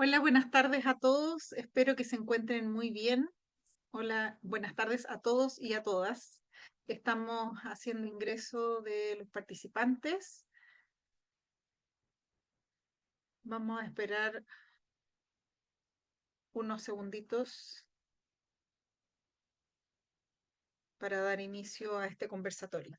Hola, buenas tardes a todos. Espero que se encuentren muy bien. Hola, buenas tardes a todos y a todas. Estamos haciendo ingreso de los participantes. Vamos a esperar unos segunditos para dar inicio a este conversatorio.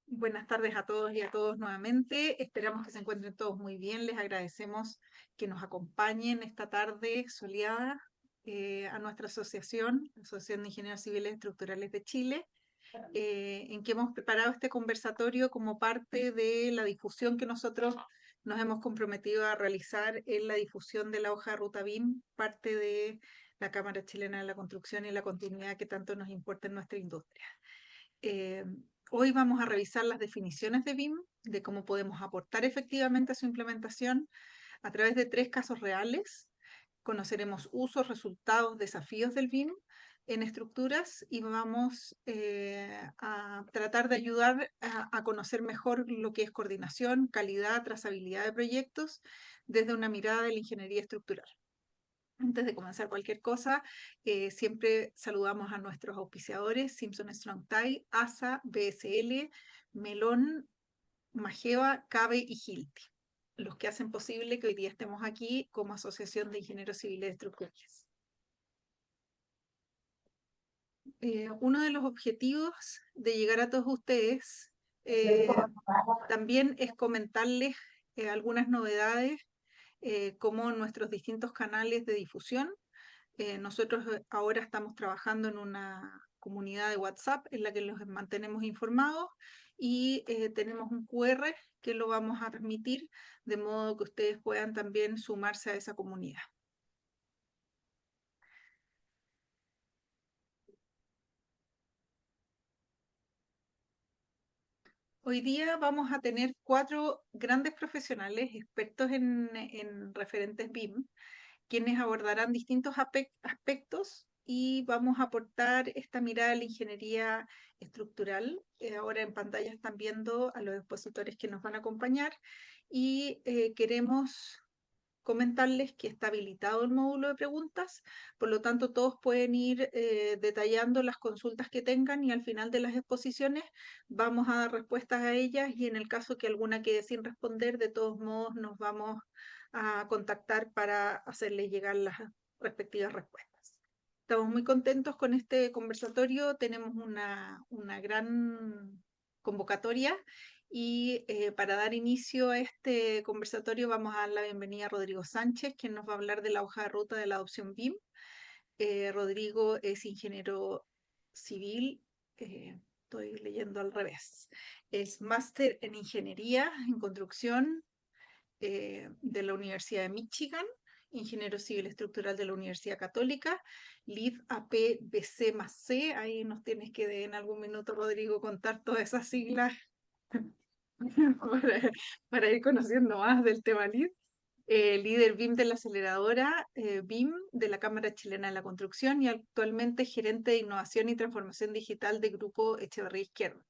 Buenas tardes a todos y a todos nuevamente. Esperamos que se encuentren todos muy bien. Les agradecemos que nos acompañen esta tarde soleada a nuestra asociación, la Asociación de Ingenieros Civiles Estructurales de Chile, en que hemos preparado este conversatorio como parte de la difusión que nosotros nos hemos comprometido a realizar en la difusión de la hoja de ruta BIM, parte de la Cámara Chilena de la Construcción y la continuidad que tanto nos importa en nuestra industria. Eh, Hoy vamos a revisar las definiciones de BIM, de cómo podemos aportar efectivamente a su implementación a través de 3 casos reales. Conoceremos usos, resultados, desafíos del BIM en estructuras y vamos a tratar de ayudar a conocer mejor lo que es coordinación, calidad, trazabilidad de proyectos desde una mirada de la ingeniería estructural. Antes de comenzar cualquier cosa, siempre saludamos a nuestros auspiciadores, Simpson Strong Tie, ASA, BSL, Melón, Mageva, Cabe y Hilti, los que hacen posible que hoy día estemos aquí como Asociación de Ingenieros Civiles Estructurales. Uno de los objetivos de llegar a todos ustedes también es comentarles algunas novedades como nuestros distintos canales de difusión. Nosotros ahora estamos trabajando en una comunidad de WhatsApp en la que los mantenemos informados y tenemos un QR que lo vamos a transmitir de modo que ustedes puedan también sumarse a esa comunidad. Hoy día vamos a tener 4 grandes profesionales expertos en referentes BIM, quienes abordarán distintos aspectos y vamos a aportar esta mirada a la ingeniería estructural. Ahora en pantalla están viendo a los expositores que nos van a acompañar y queremos comentarles que está habilitado el módulo de preguntas, por lo tanto todos pueden ir detallando las consultas que tengan y al final de las exposiciones vamos a dar respuestas a ellas y en el caso que alguna quede sin responder, de todos modos nos vamos a contactar para hacerles llegar las respectivas respuestas. Estamos muy contentos con este conversatorio, tenemos una gran convocatoria y para dar inicio a este conversatorio vamos a dar la bienvenida a Rodrigo Sánchez, quien nos va a hablar de la hoja de ruta de la adopción BIM. Rodrigo es ingeniero civil, estoy leyendo al revés, es máster en ingeniería en construcción de la Universidad de Michigan, ingeniero civil estructural de la Universidad Católica, LEED APBC más C, ahí nos tienes que en algún minuto, Rodrigo, contar todas esas siglas para, para ir conociendo más del tema LEED. Líder BIM de la aceleradora BIM de la Cámara Chilena de la Construcción y actualmente gerente de innovación y transformación digital de Grupo Echeverría Izquierda,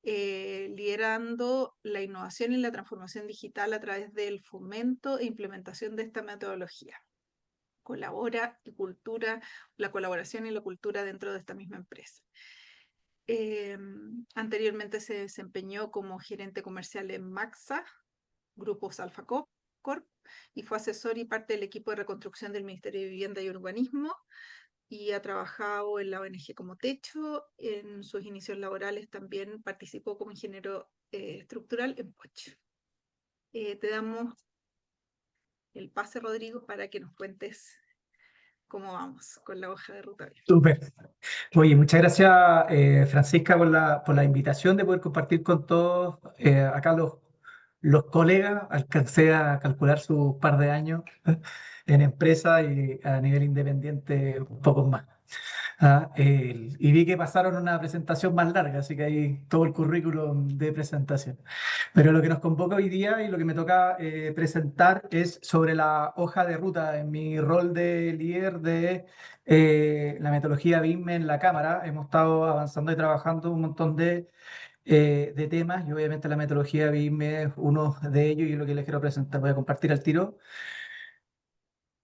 liderando la innovación y la transformación digital a través del fomento e implementación de esta metodología. Colabora y cultura, la colaboración y la cultura dentro de esta misma empresa. Anteriormente se desempeñó como gerente comercial en Maxa, Grupos Alfa Corp, y fue asesor y parte del equipo de reconstrucción del Ministerio de Vivienda y Urbanismo, y ha trabajado en la ONG como Techo. En sus inicios laborales también participó como ingeniero estructural en Poch. Te damos el pase, Rodrigo, para que nos cuentes cómo vamos con la hoja de ruta. Súper. Oye, muchas gracias, Francisca, por la invitación de poder compartir con todos acá los colegas, alcancé a calcular sus par de años en empresa y a nivel independiente un poco más. Y vi que pasaron una presentación más larga, así que ahí todo el currículum de presentación. Pero lo que nos convoca hoy día y lo que me toca presentar es sobre la hoja de ruta en mi rol de líder de la metodología BIM en la Cámara. Hemos estado avanzando y trabajando un montón de temas y obviamente la metodología BIM es uno de ellos y es lo que les quiero presentar. Voy a compartir al tiro.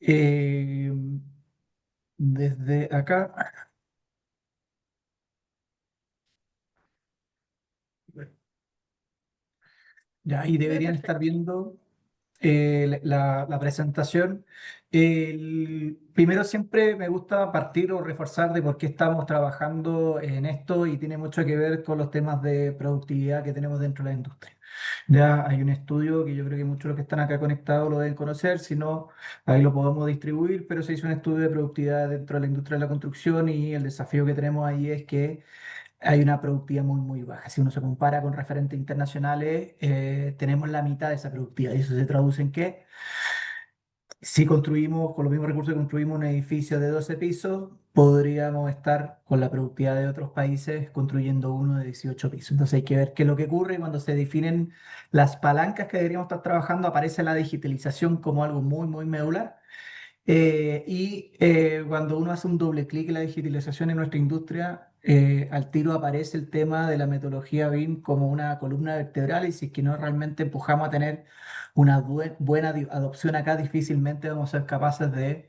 Eh, Desde acá. Ya, y Se ve deberían estar perfecto. viendo la presentación. Primero siempre me gusta partir o reforzar de por qué estamos trabajando en esto y tiene mucho que ver con los temas de productividad que tenemos dentro de la industria. Ya hay un estudio que yo creo que muchos de los que están acá conectados lo deben conocer, si no, ahí lo podemos distribuir, pero se hizo un estudio de productividad dentro de la industria de la construcción y el desafío que tenemos ahí es que hay una productividad muy, muy baja. Si uno se compara con referentes internacionales, tenemos la mitad de esa productividad. Y eso se traduce en que si construimos con los mismos recursos que construimos un edificio de 12 pisos, podríamos estar con la productividad de otros países construyendo uno de 18 pisos. Entonces hay que ver qué es lo que ocurre y cuando se definen las palancas que deberíamos estar trabajando, aparece la digitalización como algo muy, muy medular. Cuando uno hace un doble clic en la digitalización en nuestra industria, al tiro aparece el tema de la metodología BIM como una columna vertebral y si es que no realmente empujamos a tener una buena adopción acá, difícilmente vamos a ser capaces de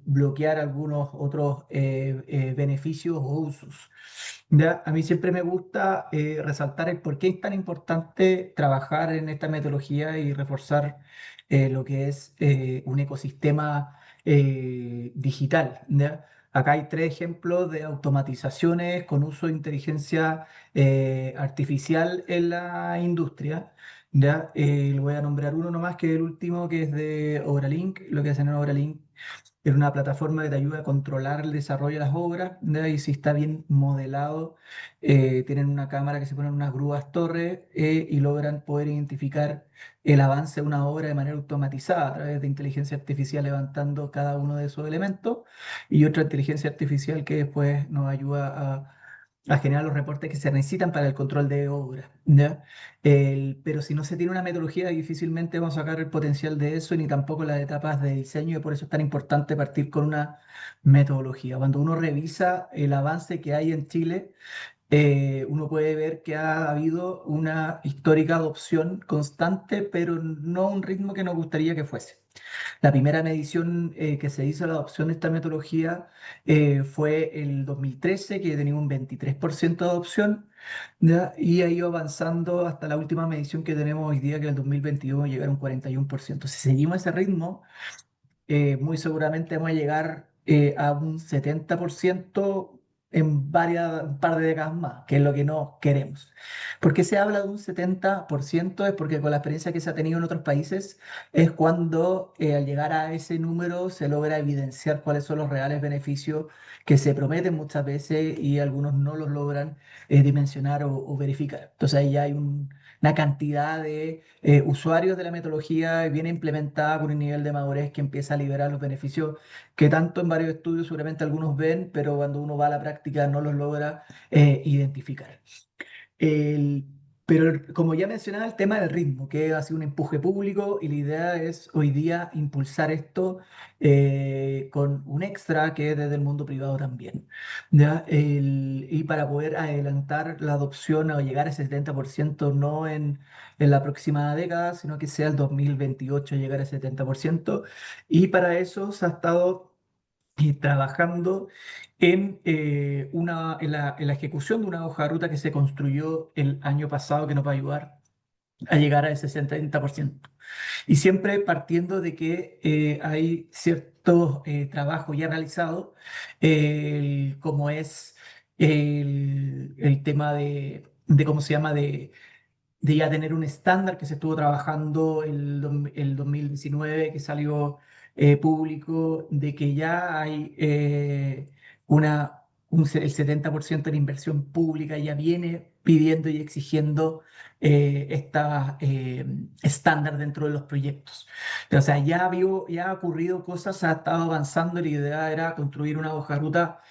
bloquear algunos otros beneficios o usos. ¿Ya? A mí siempre me gusta resaltar el por qué es tan importante trabajar en esta metodología y reforzar lo que es un ecosistema digital. ¿Ya? Acá hay tres ejemplos de automatizaciones con uso de inteligencia artificial en la industria. ¿Ya? Le voy a nombrar uno nomás, que es el último, que es de Obralink. Lo que hacen en Obralink es una plataforma que te ayuda a controlar el desarrollo de las obras, ¿ya? Y si está bien modelado, tienen una cámara que se pone en unas grúas torres y logran poder identificar el avance de una obra de manera automatizada a través de inteligencia artificial levantando cada uno de esos elementos y otra inteligencia artificial que después nos ayuda a generar los reportes que se necesitan para el control de obra, ¿ya? Pero si no se tiene una metodología, difícilmente vamos a sacar el potencial de eso, ni tampoco las etapas de diseño, y por eso es tan importante partir con una metodología. Cuando uno revisa el avance que hay en Chile, uno puede ver que ha habido una histórica adopción constante, pero no a un ritmo que nos gustaría que fuese. La primera medición que se hizo de la adopción de esta metodología fue el 2013, que tenía un 23% de adopción, ¿ya? Y ha ido avanzando hasta la última medición que tenemos hoy día, que es el 2022 llegar a un 41%. Si seguimos ese ritmo, muy seguramente vamos a llegar a un 70% en un par de décadas más, que es lo que no queremos. ¿Por qué se habla de un 70%? Es porque con la experiencia que se ha tenido en otros países es cuando al llegar a ese número se logra evidenciar cuáles son los reales beneficios que se prometen muchas veces y algunos no los logran dimensionar o verificar. Entonces ahí ya hay una cantidad de usuarios de la metodología bien implementada con un nivel de madurez que empieza a liberar los beneficios que tanto en varios estudios seguramente algunos ven, pero cuando uno va a la práctica no los logra identificar. El- como ya mencionaba, el tema del ritmo, que ha sido un empuje público y la idea es hoy día impulsar esto con un extra que es desde el mundo privado también. ¿Ya? Y para poder adelantar la adopción o llegar a ese 70% no en la próxima década, sino que sea el 2028 llegar a ese 70%. Y para eso se ha estado trabajando en la ejecución de una hoja de ruta que se construyó el año pasado que nos va a ayudar a llegar a ese 70%. Y siempre partiendo de que hay cierto trabajo ya realizado, como es el tema ¿cómo se llama?, de ya tener un estándar que se estuvo trabajando el 2019, que salió público, de que ya hay una, el 70% de la inversión pública ya viene pidiendo y exigiendo esta estándar dentro de los proyectos. O sea, ya ha ocurrido cosas, ha estado avanzando y la idea era construir una hoja de ruta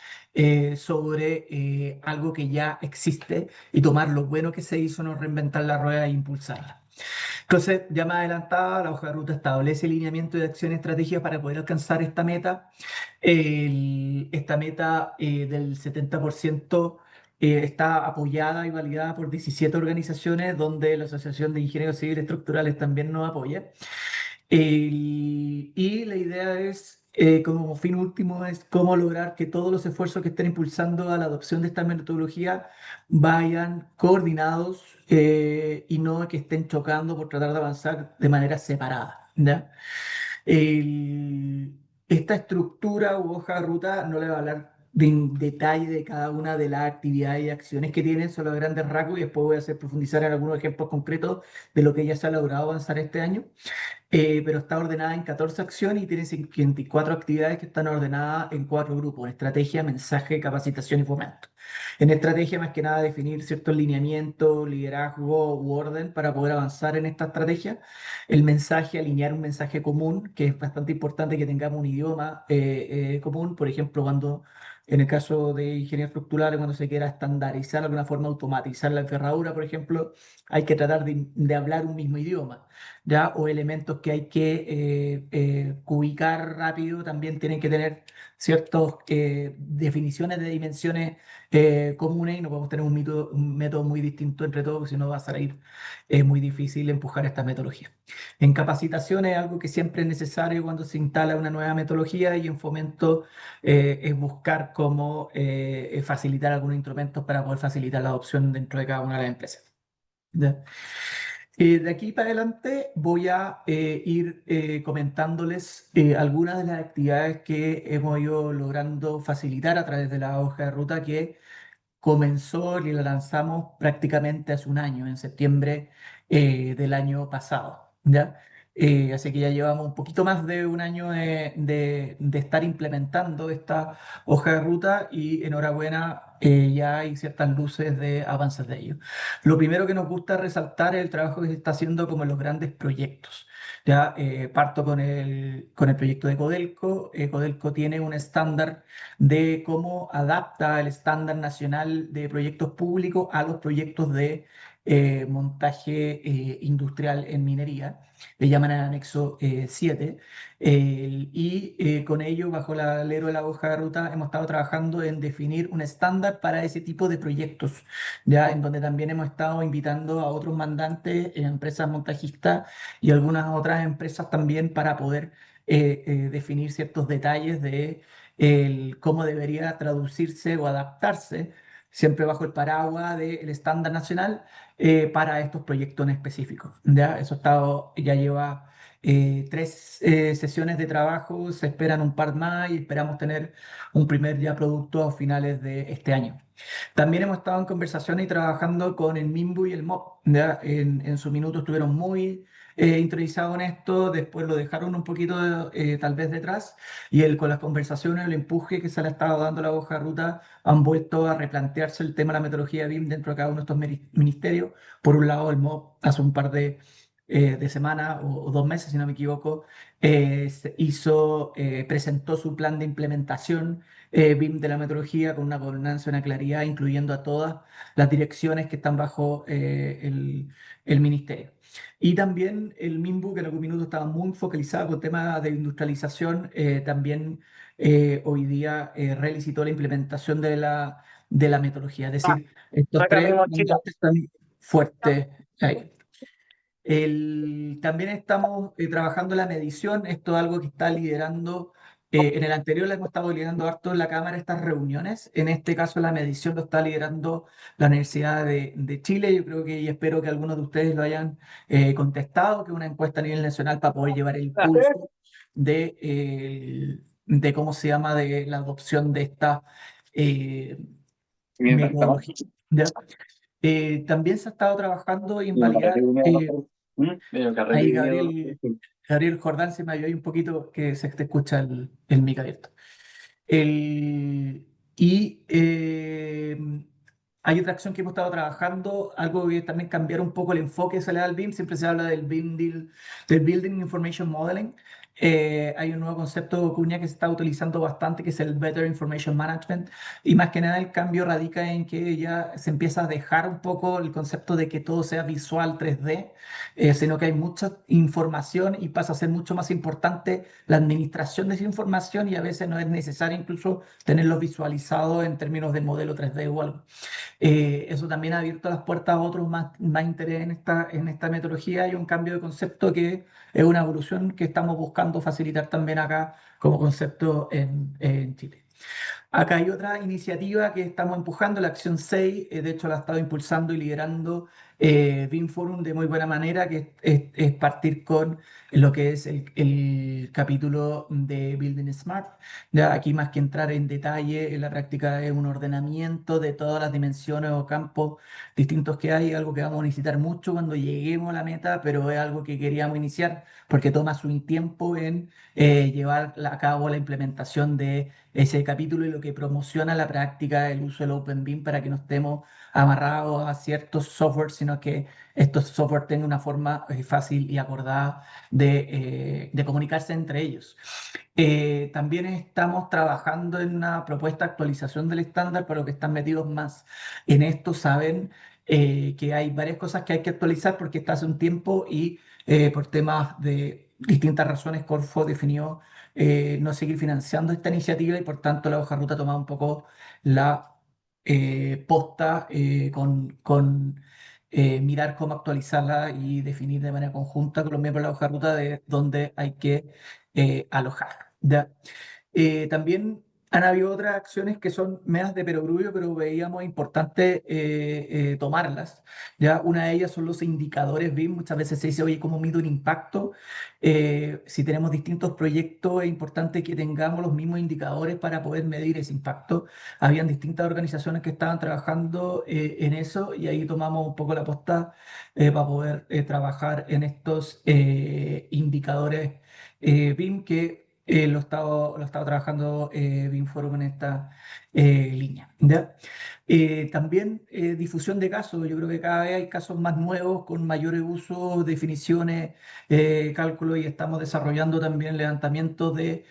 sobre algo que ya existe y tomar lo bueno que se hizo, no reinventar la rueda e impulsarla. Entonces, ya más adelantada, la hoja de ruta establece lineamiento de acción y estrategia para poder alcanzar esta meta. Esta meta del 70% está apoyada y validada por 17 organizaciones, donde la Asociación de Ingenieros Civiles Estructurales también nos apoya. Y la idea es, como fin último, es cómo lograr que todos los esfuerzos que estén impulsando a la adopción de esta metodología vayan coordinados y no que estén chocando por tratar de avanzar de manera separada, ¿ya? Esta estructura u hoja de ruta no le va a hablar en detalle de cada una de las actividades y acciones que tienen, solo a grandes rasgos, y después voy a hacer profundizar en algunos ejemplos concretos de lo que ya se ha logrado avanzar este año. Pero está ordenada en 14 acciones y tiene 54 actividades que están ordenadas en 4 grupos: estrategia, mensaje, capacitación y fomento. En estrategia, más que nada, definir ciertos lineamientos, liderazgo u orden para poder avanzar en esta estrategia. El mensaje, alinear un mensaje común, que es bastante importante que tengamos un idioma común. Por ejemplo, cuando en el caso de ingeniería estructural, cuando se quiera estandarizar de alguna forma, automatizar la enferradura, por ejemplo, hay que tratar de hablar un mismo idioma, ¿ya? O elementos que hay que ubicar rápido también tienen que tener ciertas definiciones de dimensiones comunes, y no podemos tener un método muy distinto entre todos, si no va a salir muy difícil empujar esta metodología. En capacitación es algo que siempre es necesario cuando se instala una nueva metodología, y en fomento es buscar cómo facilitar algunos instrumentos para poder facilitar la adopción dentro de cada una de las empresas. ¿Ya? De aquí para adelante voy a ir comentándoles algunas de las actividades que hemos ido logrando facilitar a través de la hoja de ruta que comenzó y la lanzamos prácticamente hace un año, en septiembre del año pasado, ¿ya? Así que ya llevamos un poquito más de un año de estar implementando esta hoja de ruta, y enhorabuena, ya hay ciertas luces de avances de ello. Lo primero que nos gusta resaltar es el trabajo que se está haciendo como en los grandes proyectos. Ya parto con el proyecto de Codelco. Codelco tiene un estándar de cómo adapta el estándar nacional de proyectos públicos a los proyectos de montaje industrial en minería. Le llaman el anexo 7. Con ello, bajo el alero de la hoja de ruta, hemos estado trabajando en definir un estándar para ese tipo de proyectos, ya en donde también hemos estado invitando a otros mandantes, empresas montajistas y algunas otras empresas también, para poder definir ciertos detalles de cómo debería traducirse o adaptarse, siempre bajo el paraguas del estándar nacional, para estos proyectos en específico. ¿Ya? Ya lleva 3 sesiones de trabajo, se esperan un par más y esperamos tener un primer ya producto a finales de este año. También hemos estado en conversaciones y trabajando con el MIMBU y el MOP. ¿Ya? En su minuto estuvieron muy interiorizados en esto, después lo dejaron un poquito tal vez detrás, y con las conversaciones, el empuje que se le ha estado dando a la hoja de ruta, han vuelto a replantearse el tema de la metodología BIM dentro de cada uno de estos ministerios. Por un lado, el MOP hace un par de semanas o 2 meses, si no me equivoco, presentó su plan de implementación BIM de la metodología, con una gobernanza, una claridad, incluyendo a todas las direcciones que están bajo el ministerio. Y también el MIMBU, que en algún minuto estaba muy focalizado con temas de industrialización, también hoy día relicitó la implementación de la metodología. Es decir, estos Saca mi tres mochila. mandantes están fuertes ahí. También estamos trabajando en la medición. Esto es algo que está liderando. En el anterior le hemos estado liderando harto en la Cámara estas reuniones. En este caso, la medición lo está liderando la Universidad de Chile. Yo creo que, y espero que algunos de ustedes lo hayan contestado, que es una encuesta a nivel nacional para poder llevar el pulso de cómo se llama, de la adopción de esta eh, Mientras trabajo, metodología. ¿Ya? También se ha estado trabajando en medio validar. carrete que vinieron a hacer. Medio carrete Ahí que vinieron a Gabriel Jordán se me ayudó ahí un poquito, que se te escucha el mic abierto. El- Y hay otra acción que hemos estado trabajando, algo que también cambiar un poco el enfoque que se le da al BIM. Siempre se habla del del Building Information Modeling. Hay un nuevo concepto, Cuña, que se está utilizando bastante, que es el Better Information Management. Y más que nada el cambio radica en que ya se empieza a dejar un poco el concepto de que todo sea visual 3D, sino que hay mucha información y pasa a ser mucho más importante la administración de esa información, y a veces no es necesario incluso tenerlo visualizado en términos de modelo 3D o algo. Eso también ha abierto las puertas a otros más interés en esta metodología, y un cambio de concepto que es una evolución que estamos buscando facilitar también acá como concepto en Chile. Acá hay otra iniciativa que estamos empujando, la Acción 6, de hecho la ha estado impulsando y liderando BIM Forum de muy buena manera, que es partir con lo que es el capítulo de Building Smart. Ya aquí, más que entrar en detalle, en la práctica es un ordenamiento de todas las dimensiones o campos distintos que hay, algo que vamos a necesitar mucho cuando lleguemos a la meta, pero es algo que queríamos iniciar porque toma su tiempo en llevar a cabo la implementación de ese capítulo, y lo que promociona la práctica el uso del Open BIM, para que no estemos amarrados a ciertos softwares, sino que estos software tengan una forma fácil y acordada de comunicarse entre ellos. También estamos trabajando en una propuesta de actualización del estándar. Para los que están metidos más en esto saben que hay varias cosas que hay que actualizar, porque está hace un tiempo y por temas de distintas razones Corfo definió no seguir financiando esta iniciativa, y por tanto la hoja de ruta ha tomado un poco la posta con mirar cómo actualizarla y definir de manera conjunta con los miembros de la hoja de ruta de dónde hay que alojar. ¿Ya? También han habido otras acciones que son medias de perogrullo, pero veíamos importante tomarlas. ¿Ya? Una de ellas son los indicadores BIM. Muchas veces se dice, oye, ¿cómo mido un impacto? Si tenemos distintos proyectos, es importante que tengamos los mismos indicadores para poder medir ese impacto. Habían distintas organizaciones que estaban trabajando en eso, y ahí tomamos un poco la posta para poder trabajar en estos indicadores BIM, que lo he estado trabajando BIM Forum en esta línea. ¿Ya? También difusión de casos. Yo creo que cada vez hay casos más nuevos con mayores usos, definiciones, cálculos, y estamos desarrollando también levantamientos de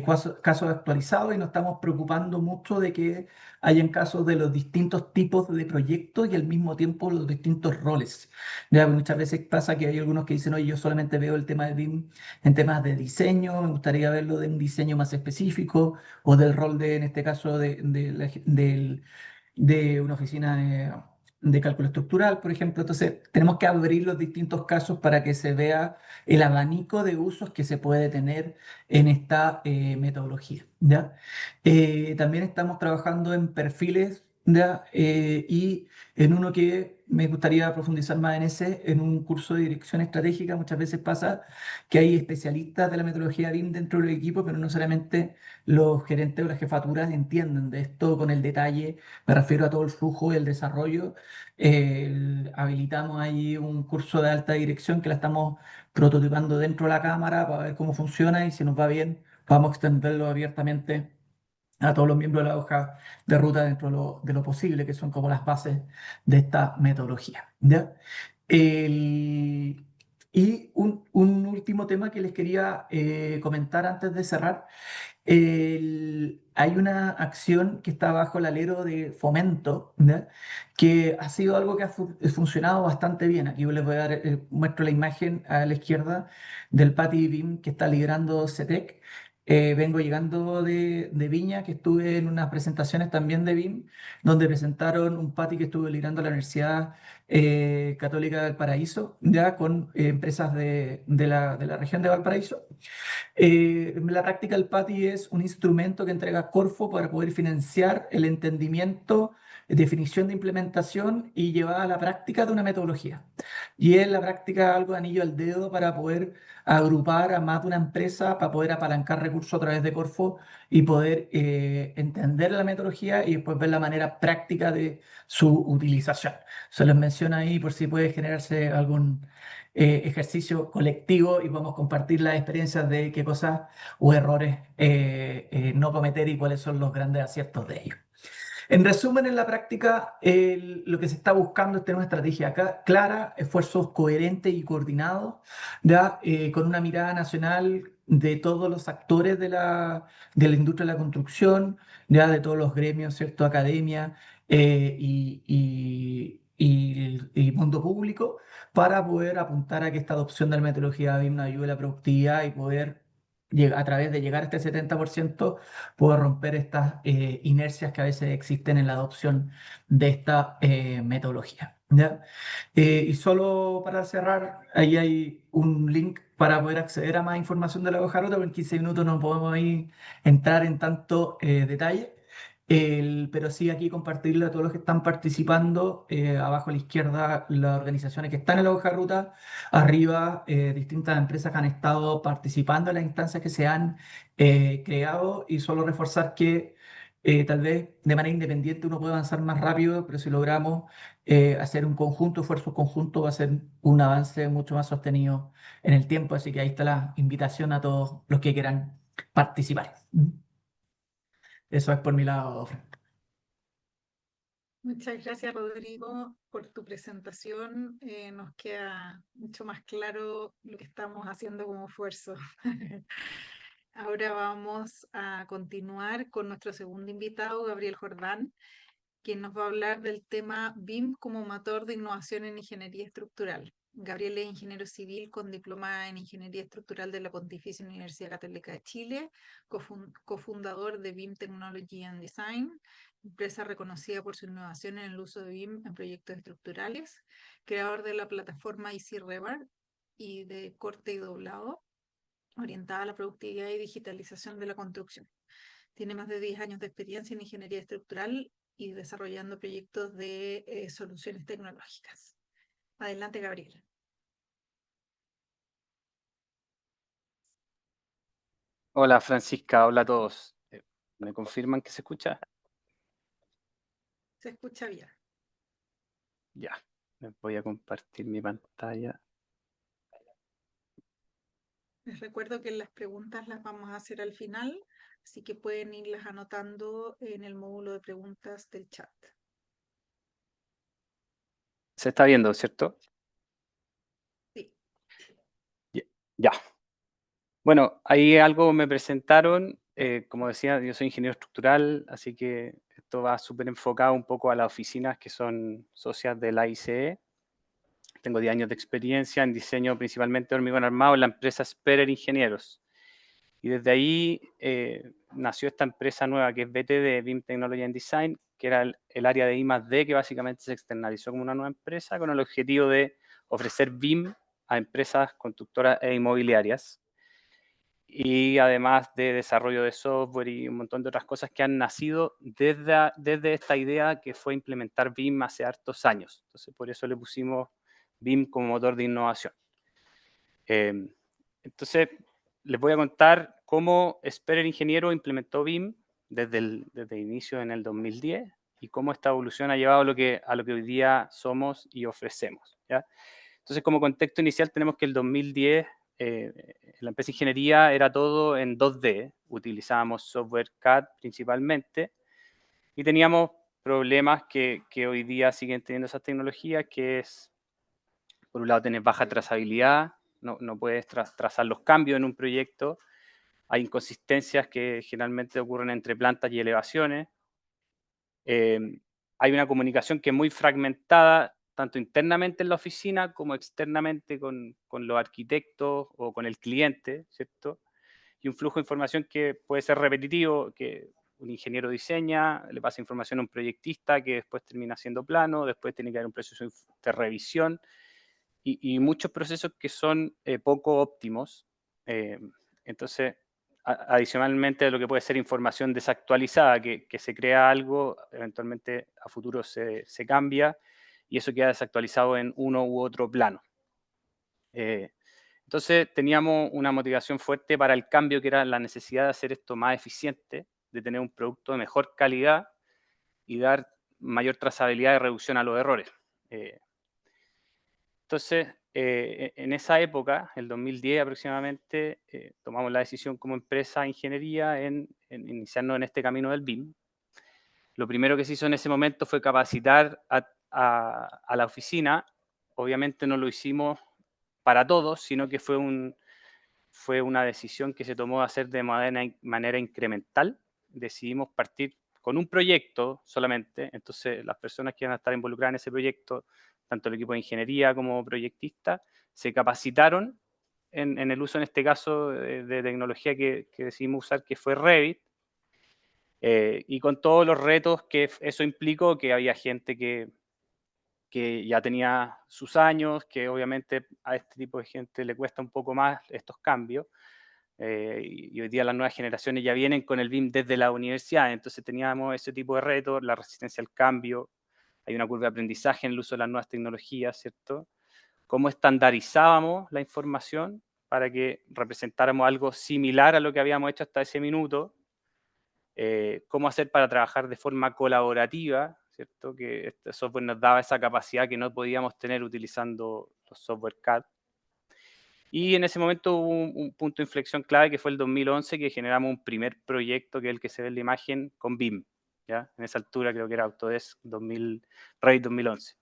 casos actualizados, y nos estamos preocupando mucho de que hayan casos de los distintos tipos de proyectos y al mismo tiempo los distintos roles. Ya, muchas veces pasa que hay algunos que dicen, oye, yo solamente veo el tema de BIM en temas de diseño, me gustaría verlo de un diseño más específico, o del rol de, en este caso, de una oficina de cálculo estructural, por ejemplo. Entonces, tenemos que abrir los distintos casos para que se vea el abanico de usos que se puede tener en esta metodología. ¿Ya? También estamos trabajando en perfiles, ¿ya? Y en uno que me gustaría profundizar más en ese, en un curso de dirección estratégica. Muchas veces pasa que hay especialistas de la metodología BIM dentro del equipo, pero no solamente los gerentes o las jefaturas entienden de esto con el detalle. Me refiero a todo el flujo y el desarrollo. Habilitamos ahí un curso de alta dirección que la estamos prototipando dentro de la cámara para ver cómo funciona, y si nos va bien, vamos a extenderlo abiertamente a todos los miembros de la hoja de ruta dentro de lo posible, que son como las bases de esta metodología. ¿Ya? Y un último tema que les quería comentar antes de cerrar. Hay una acción que está bajo el alero de Fomento, ¿ya? Que ha sido algo que ha funcionado bastante bien. Aquí yo les voy a dar, muestro la imagen a la izquierda del PATI BIM que está liderando CETEC. Vengo llegando de Viña, que estuve en unas presentaciones también de BIM, donde presentaron un PATI que estuve liderando la Universidad Católica del Paraíso, ya con empresas de la región de Valparaíso. La práctica del PATI es un instrumento que entrega Corfo para poder financiar el entendimiento, definición de implementación y llevar a la práctica de una metodología. Y es la práctica algo de anillo al dedo para poder agrupar a más de una empresa, para poder apalancar recursos a través de Corfo y poder entender la metodología y después ver la manera práctica de su utilización. Se les menciona ahí por si puede generarse ejercicio colectivo y podemos compartir las experiencias de qué cosas o errores no cometer y cuáles son los grandes aciertos de ellos. En resumen, en la práctica, lo que se está buscando es tener una estrategia clara, esfuerzos coherentes y coordinados, ¿ya? Con una mirada nacional de todos los actores de la industria de la construcción, ya de todos los gremios, ¿cierto? Academia y mundo público, para poder apuntar a que esta adopción de la metodología BIM nos ayude a la productividad y poder, a través de llegar a este 70%, poder romper estas inercias que a veces existen en la adopción de esta metodología, ¿ya? Y solo para cerrar, ahí hay un link para poder acceder a más información de la hoja de ruta, porque en 15 minutos no podemos ahí entrar en tanto detalle. Pero sí aquí compartirle a todos los que están participando, abajo a la izquierda las organizaciones que están en la hoja de ruta, arriba distintas empresas que han estado participando en las instancias que se han creado, y solo reforzar que tal vez de manera independiente uno puede avanzar más rápido, pero si logramos hacer un conjunto, esfuerzo conjunto, va a ser un avance mucho más sostenido en el tiempo, así que ahí está la invitación a todos los que quieran participar. Eso es por mi lado, Fran. Muchas gracias, Rodrigo, por tu presentación. Nos queda mucho más claro lo que estamos haciendo como esfuerzo. Ahora vamos a continuar con nuestro segundo invitado, Gabriel Jordán, quien nos va a hablar del tema BIM como motor de innovación en ingeniería estructural. Gabriel es ingeniero civil con diploma en Ingeniería Estructural de la Pontificia Universidad Católica de Chile, cofundador de BIM Technology and Design, empresa reconocida por su innovación en el uso de BIM en proyectos estructurales, creador de la plataforma Easy Rebar y de corte y doblado, orientada a la productividad y digitalización de la construcción. Tiene más de 10 años de experiencia en ingeniería estructural y desarrollando proyectos de soluciones tecnológicas. Adelante, Gabriel. Hola Francisca, hola a todos. ¿Me confirman que se escucha? Se escucha bien. Ya, voy a compartir mi pantalla. Les recuerdo que las preguntas las vamos a hacer al final, así que pueden irlas anotando en el módulo de preguntas del chat. Se está viendo, ¿cierto? Sí. Ya. Bueno, ahí algo me presentaron. Como decía, yo soy ingeniero estructural, así que esto va súper enfocado un poco a las oficinas que son socias de la ICE. Tengo 10 años de experiencia en diseño principalmente de hormigón armado en la empresa Sperer Ingenieros. Y desde ahí nació esta empresa nueva que es BTD, BIM Technology and Design, que era el área de I+D, que básicamente se externalizó como una nueva empresa con el objetivo de ofrecer BIM a empresas constructoras e inmobiliarias. Y además de desarrollo de software y un montón de otras cosas que han nacido desde esta idea que fue implementar BIM hace hartos años. Entonces, por eso le pusimos BIM como motor de innovación. Entonces, les voy a contar cómo Sperer Ingeniero implementó BIM desde el inicio en el 2010 y cómo esta evolución ha llevado a lo que hoy día somos y ofrecemos, ¿ya? Entonces, como contexto inicial, tenemos que el 2010 la empresa de ingeniería era todo en 2D, utilizábamos software CAD principalmente y teníamos problemas que hoy día siguen teniendo esas tecnologías, que es, por un lado, tener baja trazabilidad, no puedes trazar los cambios en un proyecto, hay inconsistencias que generalmente ocurren entre plantas y elevaciones, hay una comunicación que es muy fragmentada, tanto internamente en la oficina como externamente con los arquitectos o con el cliente, ¿cierto? Y un flujo de información que puede ser repetitivo, que un ingeniero diseña, le pasa información a un proyectista que después termina haciendo plano, después tiene que haber un proceso de revisión y muchos procesos que son poco óptimos. Entonces, adicionalmente de lo que puede ser información desactualizada, que se crea algo, eventualmente a futuro se cambia y eso queda desactualizado en uno u otro plano. Entonces teníamos una motivación fuerte para el cambio, que era la necesidad de hacer esto más eficiente, de tener un producto de mejor calidad y dar mayor trazabilidad y reducción a los errores. Entonces en esa época, el 2010 aproximadamente, tomamos la decisión como empresa de ingeniería en iniciarnos en este camino del BIM. Lo primero que se hizo en ese momento fue capacitar a la oficina. Obviamente no lo hicimos para todos, sino que fue una decisión que se tomó de hacer de manera incremental. Decidimos partir con un proyecto solamente, entonces las personas que iban a estar involucradas en ese proyecto, tanto el equipo de ingeniería como proyectistas, se capacitaron en el uso, en este caso, de tecnología que decidimos usar, que fue Revit, y con todos los retos que eso implicó, que había gente que ya tenía sus años, que obviamente a este tipo de gente le cuesta un poco más estos cambios, y hoy día las nuevas generaciones ya vienen con el BIM desde la universidad, entonces teníamos ese tipo de retos, la resistencia al cambio, hay una curva de aprendizaje en el uso de las nuevas tecnologías, ¿cierto? Cómo estandarizábamos la información para que representáramos algo similar a lo que habíamos hecho hasta ese minuto, cómo hacer para trabajar de forma colaborativa, ¿cierto? Que este software nos daba esa capacidad que no podíamos tener utilizando los software CAD. Y en ese momento hubo un punto de inflexión clave que fue el 2011, que generamos un primer proyecto, que es el que se ve en la imagen, con BIM. ¿Ya? En esa altura creo que era Autodesk Revit 2011.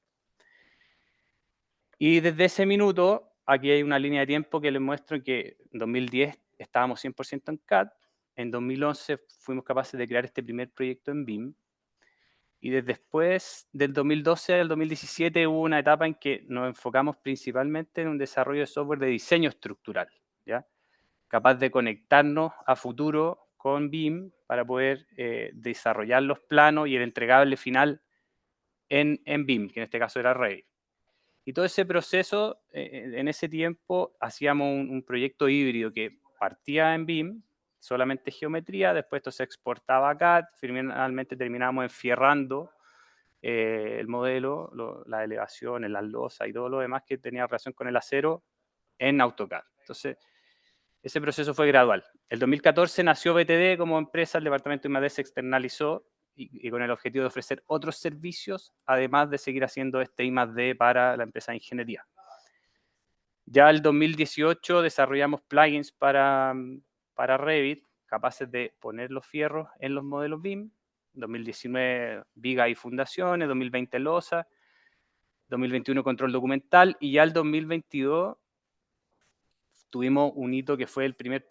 Y desde ese minuto, aquí hay una línea de tiempo que les muestro que en 2010 estábamos 100% en CAD, en 2011 fuimos capaces de crear este primer proyecto en BIM, y después del 2012 al 2017 hubo una etapa en que nos enfocamos principalmente en un desarrollo de software de diseño estructural, ¿ya? Capaz de conectarnos a futuro con BIM para poder desarrollar los planos y el entregable final en BIM, que en este caso era Revit. Y todo ese proceso, en ese tiempo, hacíamos un proyecto híbrido que partía en BIM, solamente geometría, después esto se exportaba a CAD, finalmente terminamos enfierrando el modelo, las elevaciones, las losas y todo lo demás que tenía relación con el acero en AutoCAD. Entonces, ese proceso fue gradual. El 2014 nació BTD como empresa, el departamento de I+D se externalizó y con el objetivo de ofrecer otros servicios, además de seguir haciendo este I+D para la empresa de ingeniería. Ya el 2018 desarrollamos plugins para Revit, capaces de poner los fierros en los modelos BIM. 2019 viga y fundaciones, 2020 losa, 2021 control documental, y ya el 2022 tuvimos un hito que fue el primer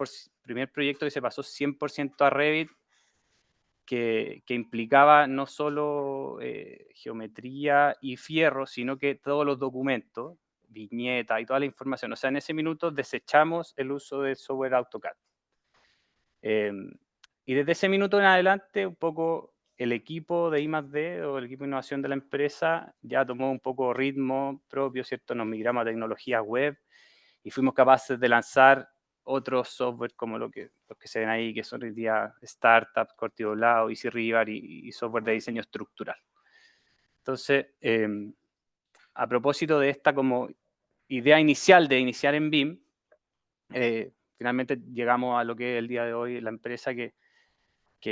proyecto que se pasó 100% a Revit, que implicaba no solo geometría y fierro, sino que todos los documentos, viñeta y toda la información. O sea, en ese minuto desechamos el uso del software AutoCAD. Y desde ese minuto en adelante, un poco el equipo de I+D o el equipo de innovación de la empresa ya tomó un poco ritmo propio, ¿cierto? Nos migramos a tecnologías web y fuimos capaces de lanzar otros software como los que se ven ahí, que son hoy día Startup, Corti Doblado, Easy River y software de diseño estructural. Entonces, a propósito de esta como idea inicial de iniciar en BIM, finalmente llegamos a lo que es el día de hoy la empresa que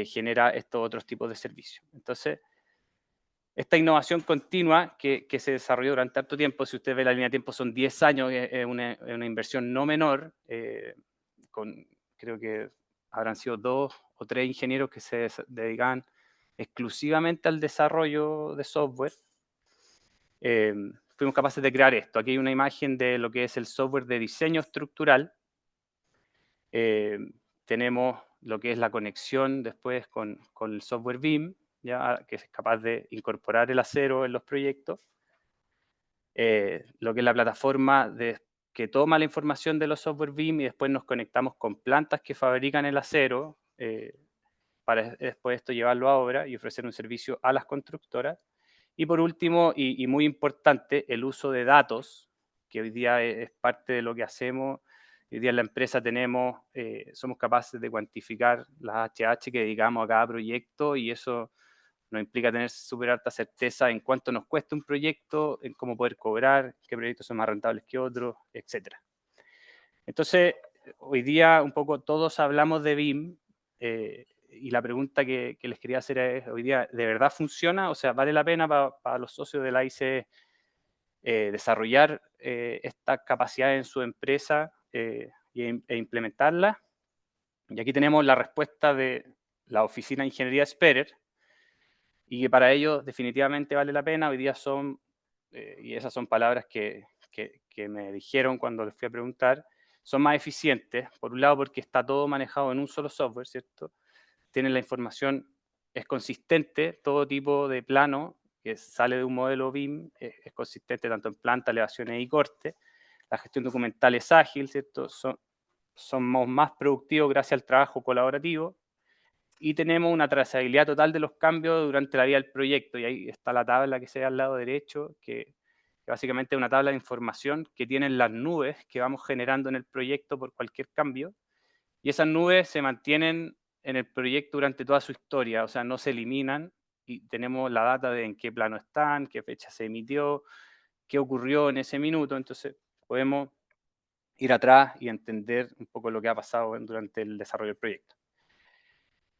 genera estos otros tipos de servicios. Entonces, esta innovación continua que se desarrolló durante tanto tiempo, si usted ve la línea de tiempo, son 10 años, es una inversión no menor, creo que habrán sido 2 o 3 ingenieros que se dedicaban exclusivamente al desarrollo de software. Fuimos capaces de crear esto. Aquí hay una imagen de lo que es el software de diseño estructural. Tenemos lo que es la conexión después con el software BIM, ¿ya? Que es capaz de incorporar el acero en los proyectos. Lo que es la plataforma que toma la información de los software BIM y después nos conectamos con plantas que fabrican el acero para después esto llevarlo a obra y ofrecer un servicio a las constructoras. Y por último, y muy importante, el uso de datos, que hoy día es parte de lo que hacemos. Hoy día en la empresa somos capaces de cuantificar las HH que dedicamos a cada proyecto, y eso nos implica tener súper alta certeza en cuánto nos cuesta un proyecto, en cómo poder cobrar, qué proyectos son más rentables que otros, etc. Entonces, hoy día un poco todos hablamos de BIM, y la pregunta que les quería hacer es, hoy día, ¿de verdad funciona? O sea, ¿vale la pena para los socios de la ICE desarrollar estas capacidades en su empresa e implementarlas. Y aquí tenemos la respuesta de la oficina de ingeniería Sperer, y que para ellos definitivamente vale la pena. Hoy día son, y esas son palabras que me dijeron cuando les fui a preguntar, son más eficientes, por un lado porque está todo manejado en un solo software, ¿cierto? Tienen la información, es consistente, todo tipo de plano que sale de un modelo BIM es consistente tanto en planta, elevaciones y corte. La gestión documental es ágil, ¿cierto? Somos más productivos gracias al trabajo colaborativo, y tenemos una trazabilidad total de los cambios durante la vida del proyecto. Y ahí está la tabla que se ve al lado derecho, que básicamente es una tabla de información que tienen las nubes que vamos generando en el proyecto por cualquier cambio. Y esas nubes se mantienen en el proyecto durante toda su historia, o sea, no se eliminan, y tenemos la data de en qué plano están, qué fecha se emitió, qué ocurrió en ese minuto. Entonces podemos ir atrás y entender un poco lo que ha pasado durante el desarrollo del proyecto.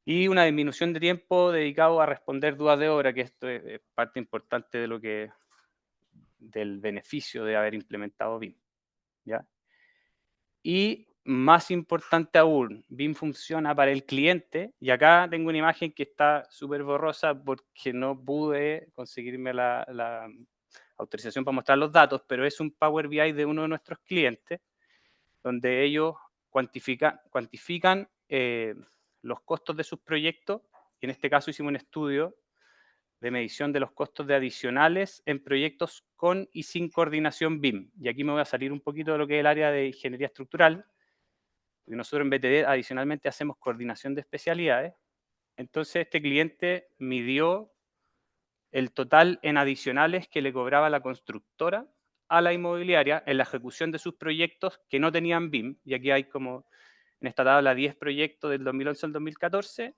Y una disminución de tiempo dedicado a responder dudas de obra, que esto es parte importante de del beneficio de haber implementado BIM, ¿ya? Y más importante aún, BIM funciona para el cliente, y acá tengo una imagen que está súper borrosa porque no pude conseguirme la autorización para mostrar los datos, pero es un Power BI de uno de nuestros clientes, donde ellos cuantifican los costos de sus proyectos, y en este caso hicimos un estudio de medición de los costos de adicionales en proyectos con y sin coordinación BIM. Y aquí me voy a salir un poquito de lo que es el área de ingeniería estructural, porque nosotros en BTD adicionalmente hacemos coordinación de especialidades. Entonces este cliente midió el total en adicionales que le cobraba la constructora a la inmobiliaria en la ejecución de sus proyectos que no tenían BIM, y aquí hay como en esta tabla 10 proyectos del 2011 al 2014,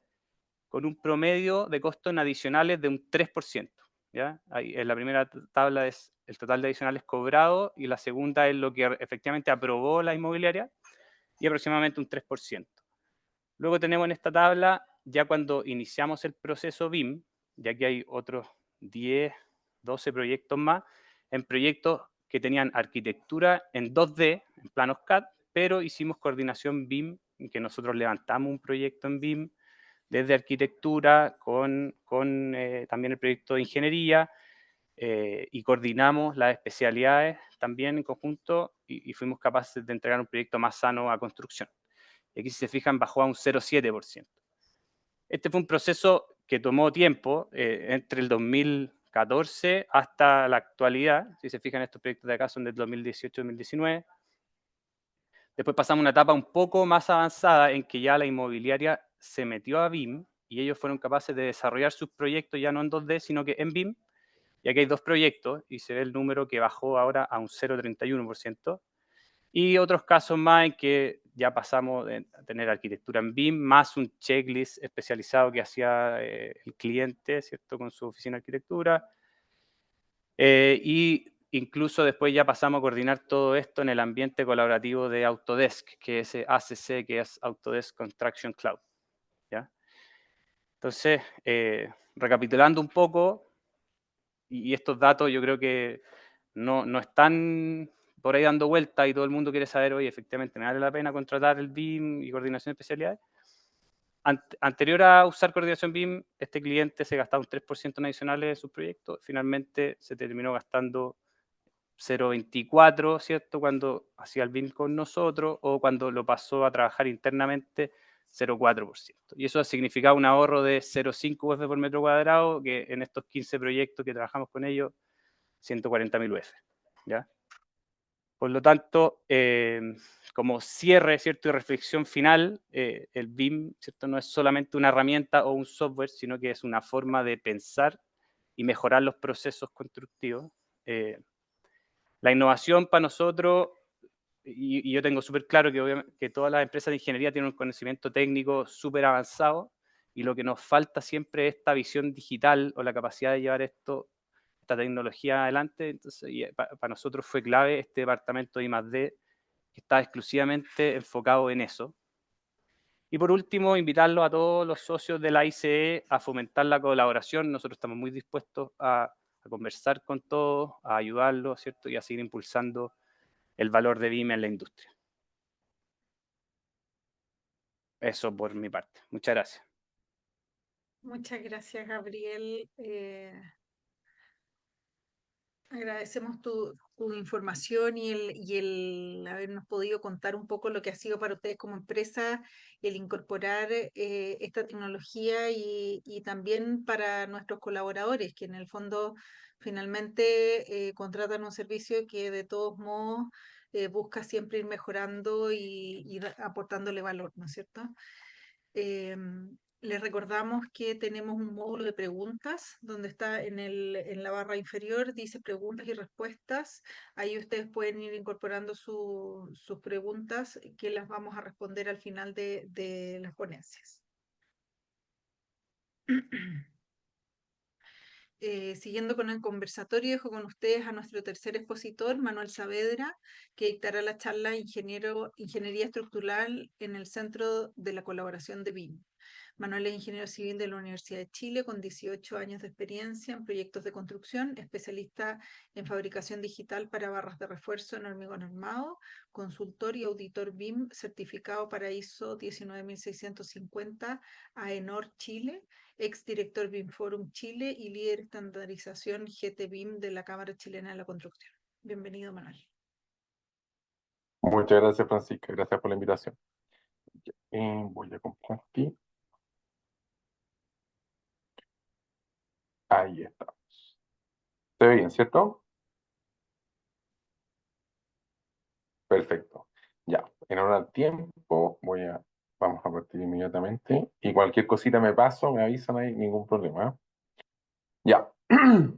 con un promedio de costo en adicionales de un 3%. ¿Ya? Ahí, en la primera tabla es el total de adicionales cobrado, y la segunda es lo que efectivamente aprobó la inmobiliaria, y aproximadamente un 3%. Luego tenemos en esta tabla, ya cuando iniciamos el proceso BIM, ya que hay otros 10, 12 proyectos más, en proyectos que tenían arquitectura en 2D, en planos CAD, pero hicimos coordinación BIM, en que nosotros levantamos un proyecto en BIM desde arquitectura con también el proyecto de ingeniería, y coordinamos las especialidades también en conjunto, y fuimos capaces de entregar un proyecto más sano a construcción. Y aquí, si se fijan, bajó a un 0,7%. Este fue un proceso que tomó tiempo, entre el 2014 hasta la actualidad. Si se fijan, estos proyectos de acá son del 2018-2019. Después pasamos a una etapa un poco más avanzada en que ya la inmobiliaria se metió a BIM, y ellos fueron capaces de desarrollar sus proyectos ya no en 2D, sino que en BIM. Y aquí hay 2 proyectos, y se ve el número que bajó ahora a un 0,31%. Y otros casos más en que ya pasamos a tener arquitectura en BIM, más un checklist especializado que hacía el cliente, ¿cierto?, con su oficina de arquitectura. Y incluso después ya pasamos a coordinar todo esto en el ambiente colaborativo de Autodesk, que es ACC, que es Autodesk Construction Cloud, ¿ya? Entonces, recapitulando un poco, y estos datos yo creo que no están por ahí dando vuelta, y todo el mundo quiere saber, oye, efectivamente, ¿me vale la pena contratar el BIM y coordinación de especialidades? Anterior a usar coordinación BIM, este cliente se gastaba un 3% en adicionales de sus proyectos. Finalmente se terminó gastando 0,24, ¿cierto?, cuando hacía el BIM con nosotros, o cuando lo pasó a trabajar internamente, 0,4%. Y eso ha significado un ahorro de 0,5 UF por metro cuadrado, que en estos 15 proyectos que trabajamos con ellos, 140.000 UF, ¿ya? Por lo tanto, como cierre, ¿cierto?, y reflexión final, el BIM, ¿cierto?, no es solamente una herramienta o un software, sino que es una forma de pensar y mejorar los procesos constructivos. La innovación para nosotros, y yo tengo súper claro que, obviamente, que todas las empresas de ingeniería tienen un conocimiento técnico súper avanzado, y lo que nos falta siempre es esta visión digital o la capacidad de llevar esta tecnología adelante. Entonces, para nosotros fue clave este departamento de I+D, que está exclusivamente enfocado en eso. Y por último, invitarlos a todos los socios de la ICE a fomentar la colaboración. Nosotros estamos muy dispuestos a a conversar con todos, a ayudarlos, ¿cierto? Y a seguir impulsando el valor de BIM en la industria. Eso por mi parte. Muchas gracias. Muchas gracias, Gabriel. Agradecemos tu información y el habernos podido contar un poco lo que ha sido para ustedes como empresa el incorporar esta tecnología y también para nuestros colaboradores, que en el fondo finalmente contratan un servicio que de todos modos busca siempre ir mejorando y aportándole valor, ¿no es cierto? Les recordamos que tenemos un módulo de preguntas donde está en la barra inferior, dice preguntas y respuestas. Ahí ustedes pueden ir incorporando sus preguntas que las vamos a responder al final de las ponencias. Siguiendo con el conversatorio, dejo con ustedes a nuestro tercer expositor, Manuel Saavedra, que dictará la charla Ingeniería Estructural en el Centro de la Colaboración de BIM. Manuel es ingeniero civil de la Universidad de Chile con 18 años de experiencia en proyectos de construcción, especialista en fabricación digital para barras de refuerzo en hormigón armado, consultor y auditor BIM certificado para ISO 19650 AENOR Chile, exdirector BIM Forum Chile y líder estandarización GT BIM de la Cámara Chilena de la Construcción. Bienvenido, Manuel. Muchas gracias, Francisca. Gracias por la invitación. Voy a compartir. Ahí estamos. ¿Se ve bien, cierto? Perfecto. Ya, en honor al tiempo, vamos a partir inmediatamente. Y cualquier cosita me paso, me avisan, no hay ningún problema. Ya.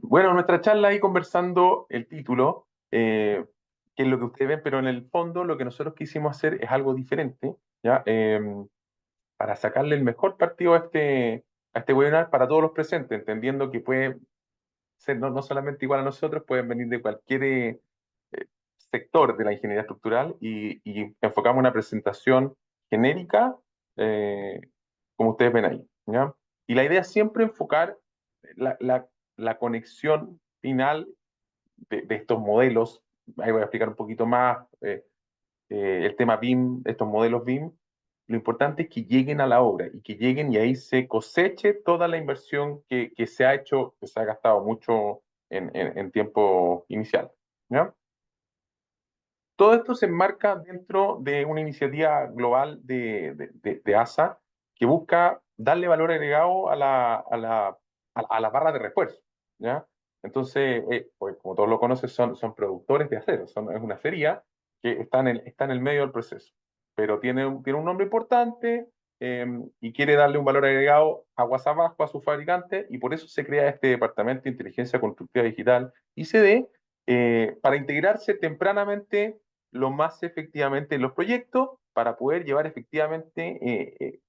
Bueno, nuestra charla ahí conversando el título, que es lo que ustedes ven, pero en el fondo lo que nosotros quisimos hacer es algo diferente, ¿ya? Para sacarle el mejor partido a este webinar para todos los presentes, entendiendo que puede ser no solamente igual a nosotros, pueden venir de cualquier sector de la ingeniería estructural y enfocamos una presentación genérica, como ustedes ven ahí, ¿ya? Y la idea es siempre enfocar la conexión final de estos modelos. Ahí voy a explicar un poquito más el tema BIM, estos modelos BIM. Lo importante es que lleguen a la obra y que lleguen y ahí se coseche toda la inversión que se ha hecho, que se ha gastado mucho en tiempo inicial, ¿ya? Todo esto se enmarca dentro de una iniciativa global de ASA que busca darle valor agregado a la barra de refuerzo, ¿ya? Entonces, pues, como todos lo conocen, son productores de acero, es una feria que está en el medio del proceso, pero tiene un nombre importante y quiere darle un valor agregado aguas abajo a sus fabricantes, y por eso se crea este Departamento de Inteligencia Constructiva Digital, ICD, para integrarse tempranamente lo más efectivamente en los proyectos para poder llevar efectivamente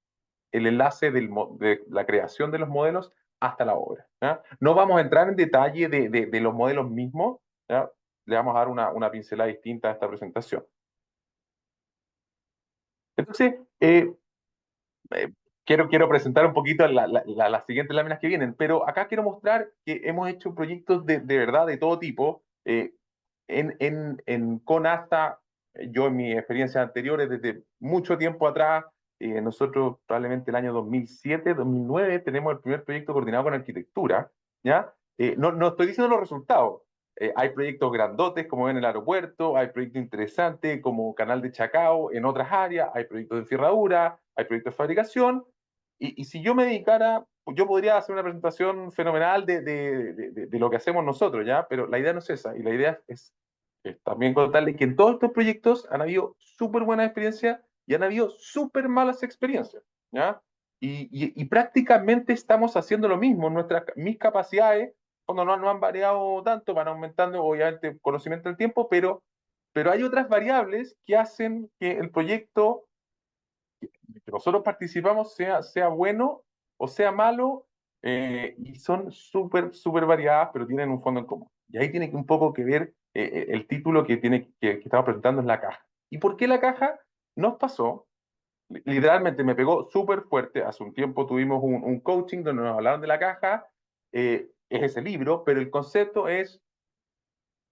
el enlace de la creación de los modelos hasta la obra, ¿ya? No vamos a entrar en detalle de los modelos mismos, ¿ya? Le vamos a dar una pincelada distinta a esta presentación. Entonces, quiero presentar un poquito las siguientes láminas que vienen, pero acá quiero mostrar que hemos hecho proyectos de verdad de todo tipo. Con ASA, yo en mis experiencias anteriores, desde mucho tiempo atrás, nosotros probablemente el año 2007, 2009, tenemos el primer proyecto coordinado con arquitectura, ¿ya? No estoy diciendo los resultados. Hay proyectos grandotes, como ven en el aeropuerto, hay proyectos interesantes como Canal de Chacao en otras áreas, hay proyectos de encerradura, hay proyectos de fabricación, y si yo me dedicara, yo podría hacer una presentación fenomenal de lo que hacemos nosotros, ¿ya? Pero la idea no es esa, y la idea es también contarles que en todos estos proyectos han habido súper buenas experiencias y han habido súper malas experiencias, ¿ya? Y prácticamente estamos haciendo lo mismo. Mis capacidades, cuando no han variado tanto, van aumentando obviamente el conocimiento del tiempo, pero hay otras variables que hacen que el proyecto que nosotros participamos sea bueno o sea malo, y son súper variadas, pero tienen un fondo en común. Y ahí tiene un poco que ver el título que estamos presentando es la caja. ¿Y por qué la caja? Nos pasó, literalmente me pegó súper fuerte. Hace un tiempo tuvimos un coaching donde nos hablaron de la caja, es ese libro, pero el concepto es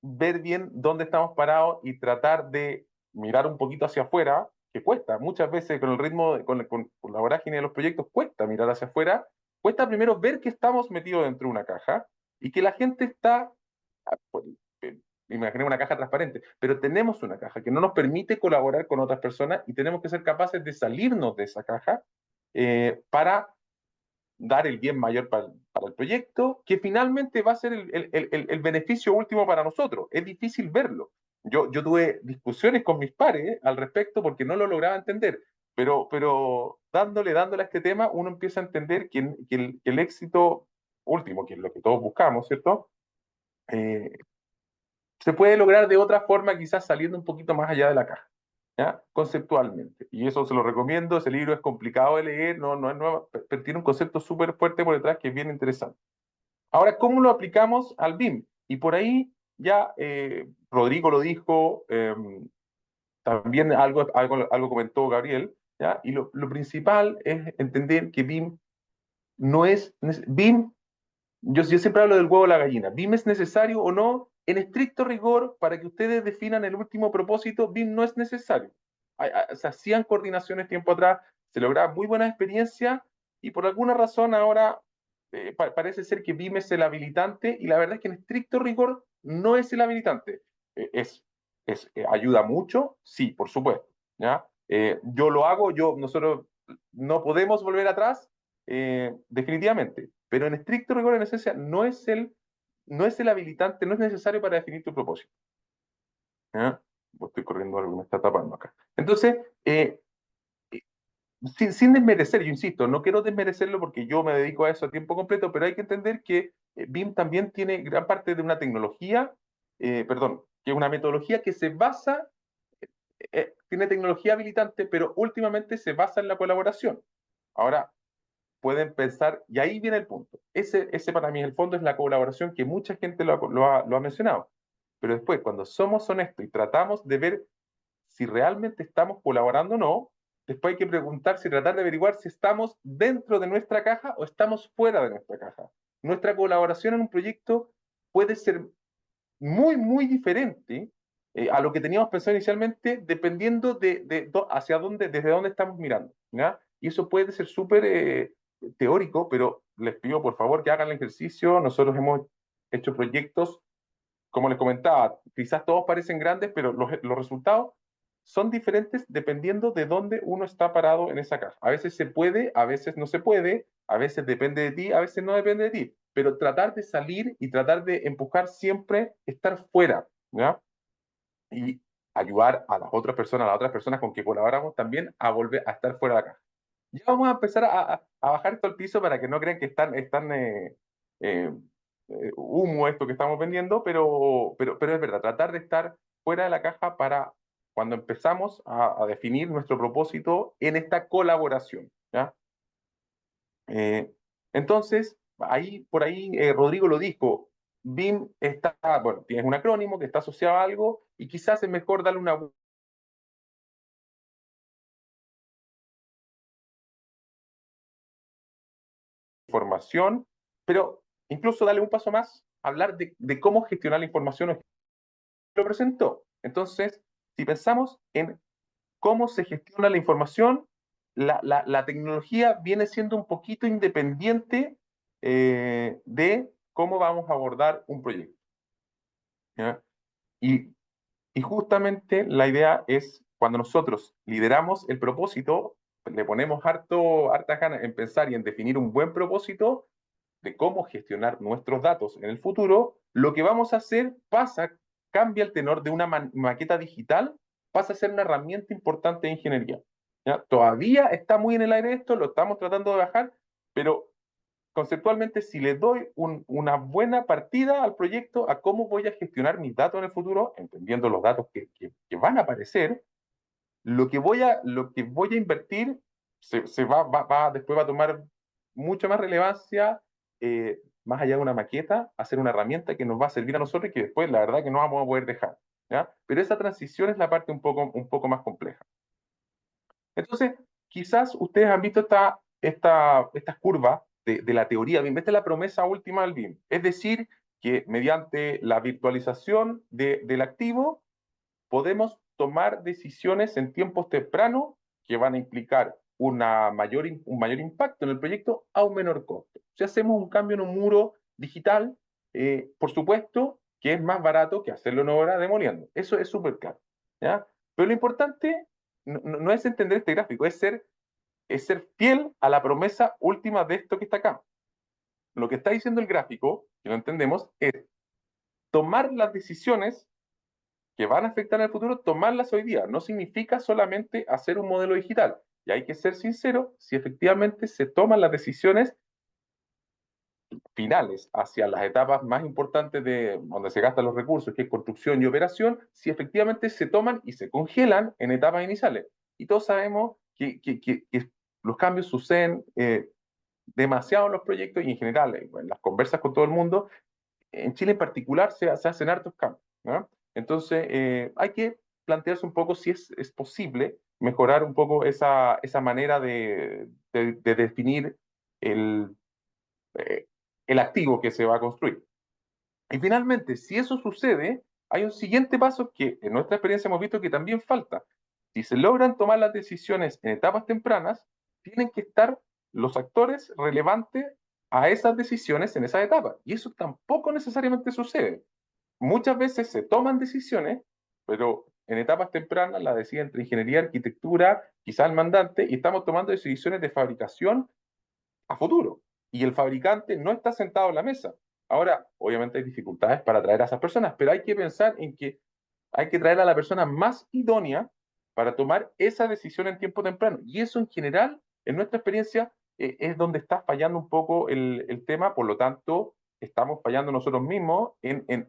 ver bien dónde estamos parados y tratar de mirar un poquito hacia afuera, que cuesta, muchas veces con el ritmo, con la vorágine de los proyectos, cuesta mirar hacia afuera, cuesta primero ver que estamos metidos dentro de una caja y que la gente está, pues, imaginemos una caja transparente, pero tenemos una caja que no nos permite colaborar con otras personas y tenemos que ser capaces de salirnos de esa caja para dar el bien mayor para el proyecto, que finalmente va a ser el beneficio último para nosotros. Es difícil verlo. Yo tuve discusiones con mis pares al respecto porque no lo lograba entender, pero dándole a este tema, uno empieza a entender que el éxito último, que es lo que todos buscamos, ¿cierto? Se puede lograr de otra forma, quizás saliendo un poquito más allá de la caja, ¿ya? Conceptualmente. Y eso se lo recomiendo, ese libro es complicado de leer, no es nuevo, pero tiene un concepto súper fuerte por detrás que es bien interesante. Ahora, ¿cómo lo aplicamos al BIM? Y por ahí ya Rodrigo lo dijo, también algo comentó Gabriel, ¿ya? Y lo principal es entender que BIM no es, BIM yo siempre hablo del huevo o la gallina. ¿BIM es necesario o no? En estricto rigor, para que ustedes definan el último propósito, BIM no es necesario. Se hacían coordinaciones tiempo atrás, se lograban muy buenas experiencias y por alguna razón ahora parece ser que BIM es el habilitante y la verdad es que en estricto rigor no es el habilitante. Ayuda mucho, sí, por supuesto. ¿Ya? Yo lo hago, nosotros no podemos volver atrás, definitivamente. Pero en estricto rigor, en esencia, no es el habilitante, no es necesario para definir tu propósito. ¿Ya? Estoy corriendo algo, me está tapando acá. Entonces, sin desmerecer, yo insisto, no quiero desmerecerlo porque yo me dedico a eso a tiempo completo, pero hay que entender que BIM también tiene gran parte de una tecnología, que es una metodología que se basa, tiene tecnología habilitante, pero últimamente se basa en la colaboración. Ahora, pueden pensar, y ahí viene el punto. Ese para mí, el fondo, es la colaboración que mucha gente lo ha mencionado. Pero después, cuando somos honestos y tratamos de ver si realmente estamos colaborando o no, después hay que preguntarse y tratar de averiguar si estamos dentro de nuestra caja o estamos fuera de nuestra caja. Nuestra colaboración en un proyecto puede ser muy, muy diferente a lo que teníamos pensado inicialmente, dependiendo desde dónde estamos mirando, ¿ya? Y eso puede ser súper teórico, pero les pido por favor que hagan el ejercicio. Nosotros hemos hecho proyectos, como les comentaba, quizás todos parecen grandes, pero los resultados son diferentes dependiendo de dónde uno está parado en esa caja. A veces se puede, a veces no se puede, a veces depende de ti, a veces no depende de ti. Pero tratar de salir y tratar de empujar siempre, estar fuera, ¿ya? Y ayudar a las otras personas con que colaboramos también a volver a estar fuera de la caja. Ya vamos a empezar a bajar esto al piso para que no crean que están humo esto que estamos vendiendo, pero es verdad, tratar de estar fuera de la caja para cuando empezamos a definir nuestro propósito en esta colaboración, ¿ya? Entonces, por ahí Rodrigo lo dijo, BIM bueno, tienes un acrónimo que está asociado a algo y quizás es mejor darle una información, pero incluso darle un paso más, hablar de cómo gestionar la información. Lo presentó. Entonces, si pensamos en cómo se gestiona la información, la tecnología viene siendo un poquito independiente de cómo vamos a abordar un proyecto, ¿ya? Y, y justamente la idea es, cuando nosotros lideramos el propósito, le ponemos harta ganas en pensar y en definir un buen propósito de cómo gestionar nuestros datos en el futuro, lo que vamos a hacer cambia el tenor de una maqueta digital, pasa a ser una herramienta importante de ingeniería. ¿Ya? Todavía está muy en el aire esto, lo estamos tratando de bajar, pero conceptualmente, si le doy una buena partida al proyecto, a cómo voy a gestionar mis datos en el futuro, entendiendo los datos que van a aparecer, lo que voy a invertir después va a tomar mucha más relevancia, más allá de una maqueta, hacer una herramienta que nos va a servir a nosotros y que después la verdad que no vamos a poder dejar, ¿ya? Pero esa transición es la parte un poco más compleja. Entonces, quizás ustedes han visto estas curvas de la teoría BIM. Esta es la promesa última del BIM. Es decir, que mediante la virtualización del activo podemos tomar decisiones en tiempos tempranos que van a implicar un mayor impacto en el proyecto a un menor costo. Si hacemos un cambio en un muro digital, por supuesto que es más barato que hacerlo en obra demoliendo. Eso es súper claro, ¿ya? Pero lo importante no es entender este gráfico, es ser fiel a la promesa última de esto que está acá. Lo que está diciendo el gráfico, que no entendemos, es tomar las decisiones que van a afectar en el futuro, tomarlas hoy día. No significa solamente hacer un modelo digital. Y hay que ser sincero, si efectivamente se toman las decisiones finales hacia las etapas más importantes de donde se gastan los recursos, que es construcción y operación, si efectivamente se toman y se congelan en etapas iniciales. Y todos sabemos que los cambios suceden demasiado en los proyectos y en general en las conversas con todo el mundo. En Chile en particular se hacen hartos cambios, ¿no? Entonces hay que plantearse un poco si es posible mejorar un poco esa manera de definir el activo que se va a construir. Y finalmente, si eso sucede, hay un siguiente paso que en nuestra experiencia hemos visto que también falta. Si se logran tomar las decisiones en etapas tempranas, tienen que estar los actores relevantes a esas decisiones en esa etapa. Y eso tampoco necesariamente sucede. Muchas veces se toman decisiones, pero en etapas tempranas la decide entre ingeniería, arquitectura, quizás el mandante, y estamos tomando decisiones de fabricación a futuro. Y el fabricante no está sentado en la mesa. Ahora, obviamente hay dificultades para atraer a esas personas, pero hay que pensar en que hay que traer a la persona más idónea para tomar esa decisión en tiempo temprano. Y eso en general, en nuestra experiencia, es donde está fallando un poco el tema. Por lo tanto, estamos fallando nosotros mismos en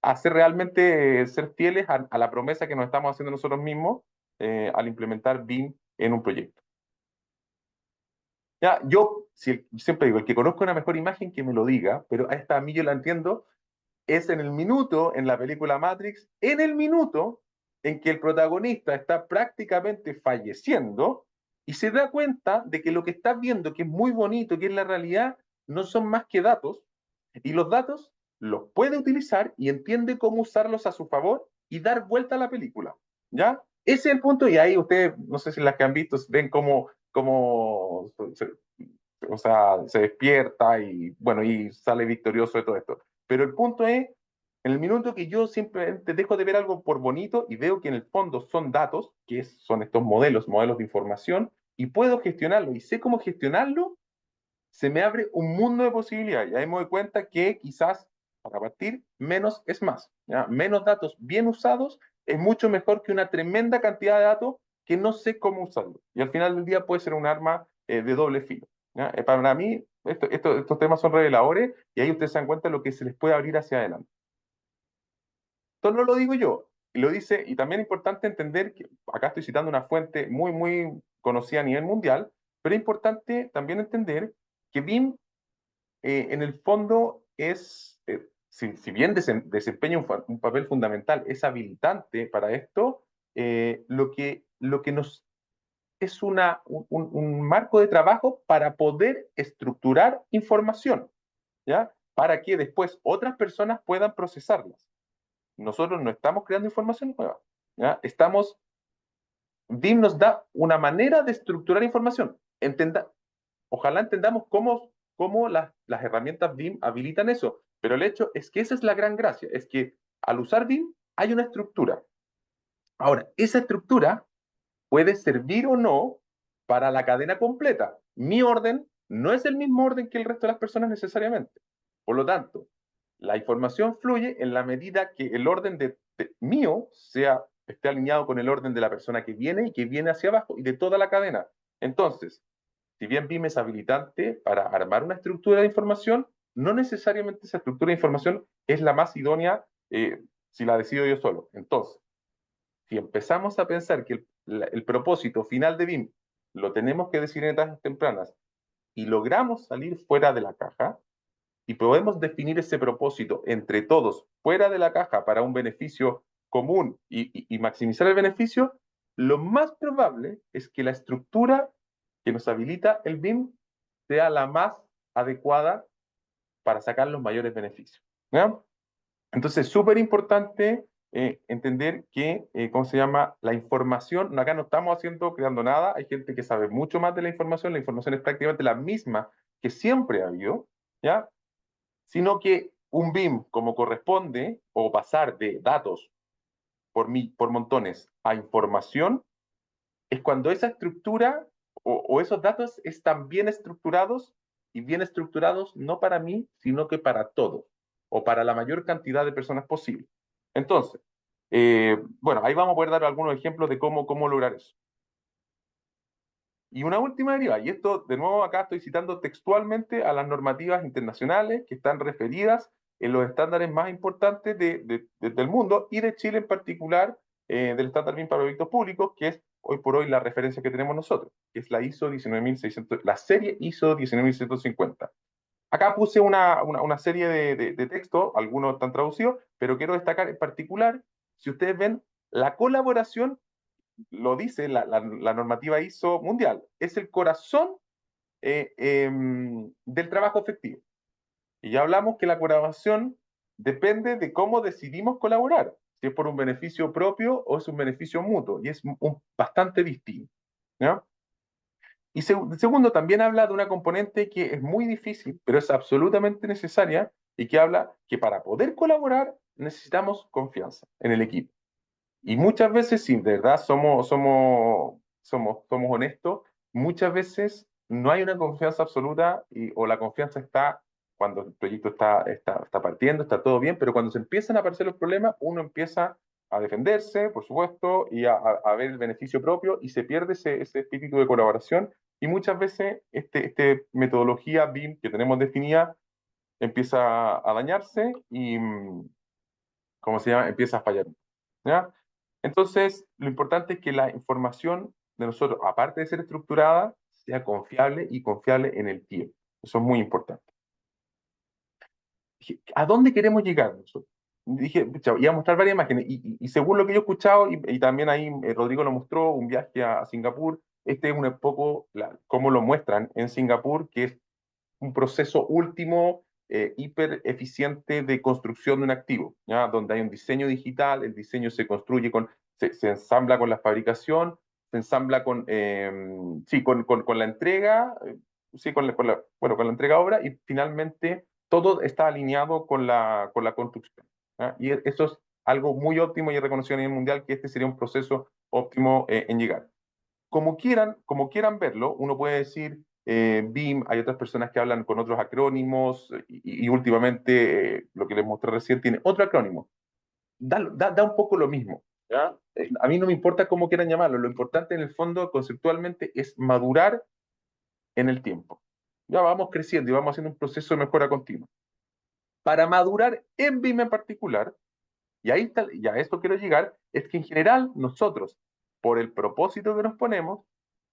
hacer realmente ser fieles a la promesa que nos estamos haciendo nosotros mismos al implementar BIM en un proyecto. Ya, yo siempre digo, el que conozca una mejor imagen que me lo diga, pero esta a mí yo la entiendo, es en el minuto, en la película Matrix, en el minuto en que el protagonista está prácticamente falleciendo y se da cuenta de que lo que está viendo, que es muy bonito, que es la realidad, no son más que datos, y los datos los puede utilizar y entiende cómo usarlos a su favor y dar vuelta a la película, ¿ya? Ese es el punto, y ahí ustedes, no sé si las que han visto, ven cómo o sea, se despierta y, bueno, y sale victorioso de todo esto. Pero el punto es, en el minuto que yo simplemente dejo de ver algo por bonito y veo que en el fondo son datos, son estos modelos de información, y puedo gestionarlo y sé cómo gestionarlo, se me abre un mundo de posibilidades. Y ahí me doy cuenta que quizás para partir, menos es más, ¿ya? Menos datos bien usados es mucho mejor que una tremenda cantidad de datos que no sé cómo usarlo. Y al final del día puede ser un arma de doble filo, ¿ya? Para mí, estos temas son reveladores y ahí ustedes se dan cuenta de lo que se les puede abrir hacia adelante. Esto no lo digo yo, lo dice, y también es importante entender que acá estoy citando una fuente muy, muy conocida a nivel mundial, pero es importante también entender que BIM en el fondo es, si bien desempeña un papel fundamental, es habilitante para esto, lo que nos es un marco de trabajo para poder estructurar información, ¿ya? Para que después otras personas puedan procesarlas. Nosotros no estamos creando información nueva, ¿ya? BIM nos da una manera de estructurar información. Ojalá entendamos cómo las herramientas BIM habilitan eso, pero el hecho es que esa es la gran gracia, es que al usar BIM hay una estructura. Ahora, esa estructura puede servir o no para la cadena completa. Mi orden no es el mismo orden que el resto de las personas necesariamente. Por lo tanto, la información fluye en la medida que el orden mío esté alineado con el orden de la persona que viene y que viene hacia abajo y de toda la cadena. Entonces, si bien BIM es habilitante para armar una estructura de información, no necesariamente esa estructura de información es la más idónea si la decido yo solo. Entonces, si empezamos a pensar que el propósito final de BIM lo tenemos que decir en etapas tempranas y logramos salir fuera de la caja y podemos definir ese propósito entre todos fuera de la caja para un beneficio común y maximizar el beneficio, lo más probable es que la estructura que nos habilita el BIM sea la más adecuada para sacar los mayores beneficios. ¿Ya? Entonces, súper importante entender que, ¿cómo se llama? La información, acá no estamos creando nada, hay gente que sabe mucho más de la información es prácticamente la misma que siempre ha habido, ¿ya? Sino que un BIM, como corresponde, o pasar de datos por montones a información, es cuando esa estructura o esos datos están bien estructurados, y bien estructurados no para mí, sino que para todos, o para la mayor cantidad de personas posible. Entonces, bueno, ahí vamos a poder dar algunos ejemplos de cómo lograr eso. Y una última deriva, y esto de nuevo acá estoy citando textualmente a las normativas internacionales que están referidas en los estándares más importantes del mundo y de Chile en particular, del estándar BIM para proyectos públicos, que es hoy por hoy la referencia que tenemos nosotros, que es la ISO 19600, la serie ISO 19650. Acá puse una serie de textos, algunos están traducidos, pero quiero destacar en particular, si ustedes ven, la colaboración lo dice la normativa ISO mundial, es el corazón del trabajo efectivo. Y ya hablamos que la colaboración depende de cómo decidimos colaborar, si es por un beneficio propio o es un beneficio mutuo, y es bastante distinto. ¿Ya? Y segundo, también habla de una componente que es muy difícil, pero es absolutamente necesaria, y que habla que para poder colaborar necesitamos confianza en el equipo. Y muchas veces, si de verdad somos honestos, muchas veces no hay una confianza absoluta, o la confianza está cuando el proyecto está partiendo, está todo bien, pero cuando se empiezan a aparecer los problemas, uno empieza a defenderse, por supuesto, y a ver el beneficio propio, y se pierde ese espíritu de colaboración, y muchas veces este metodología BIM que tenemos definida empieza a dañarse y, ¿cómo se llama? Empieza a fallar. ¿Ya? Entonces, lo importante es que la información de nosotros, aparte de ser estructurada, sea confiable, y confiable en el tiempo. Eso es muy importante. Dije, ¿a dónde queremos llegar nosotros? Dije, pucha, iba a mostrar varias imágenes, y según lo que yo he escuchado, y también ahí Rodrigo lo mostró, un viaje a Singapur, este es un poco cómo lo muestran en Singapur, que es un proceso último, hiper eficiente de construcción de un activo, ¿ya? Donde hay un diseño digital, el diseño se construye se ensambla con la fabricación, se ensambla con la entrega, sí, bueno, con la entrega obra, y finalmente todo está alineado con la construcción, ¿ya? Y eso es algo muy óptimo, y es reconocido a nivel mundial que este sería un proceso óptimo en llegar. Como quieran verlo, uno puede decir BIM, hay otras personas que hablan con otros acrónimos, y últimamente lo que les mostré recién tiene otro acrónimo. Da un poco lo mismo, ¿ya? A mí no me importa cómo quieran llamarlo, lo importante en el fondo conceptualmente es madurar en el tiempo. Ya vamos creciendo y vamos haciendo un proceso de mejora continua. Para madurar en BIM en particular, y ahí está, y a esto quiero llegar, es que en general nosotros, por el propósito que nos ponemos,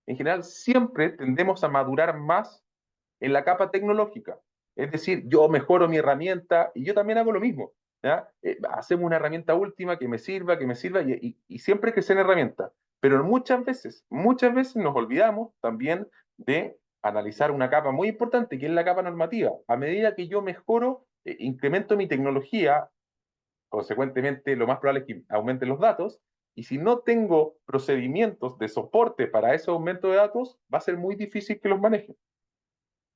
en general siempre tendemos a madurar más en la capa tecnológica. Es decir, yo mejoro mi herramienta, y yo también hago lo mismo, ¿ya? Hacemos una herramienta última que me sirva, y siempre crecer en herramienta. Pero muchas veces nos olvidamos también de analizar una capa muy importante, que es la capa normativa. A medida que yo mejoro, incremento mi tecnología, consecuentemente lo más probable es que aumenten los datos, y si no tengo procedimientos de soporte para ese aumento de datos, va a ser muy difícil que los maneje.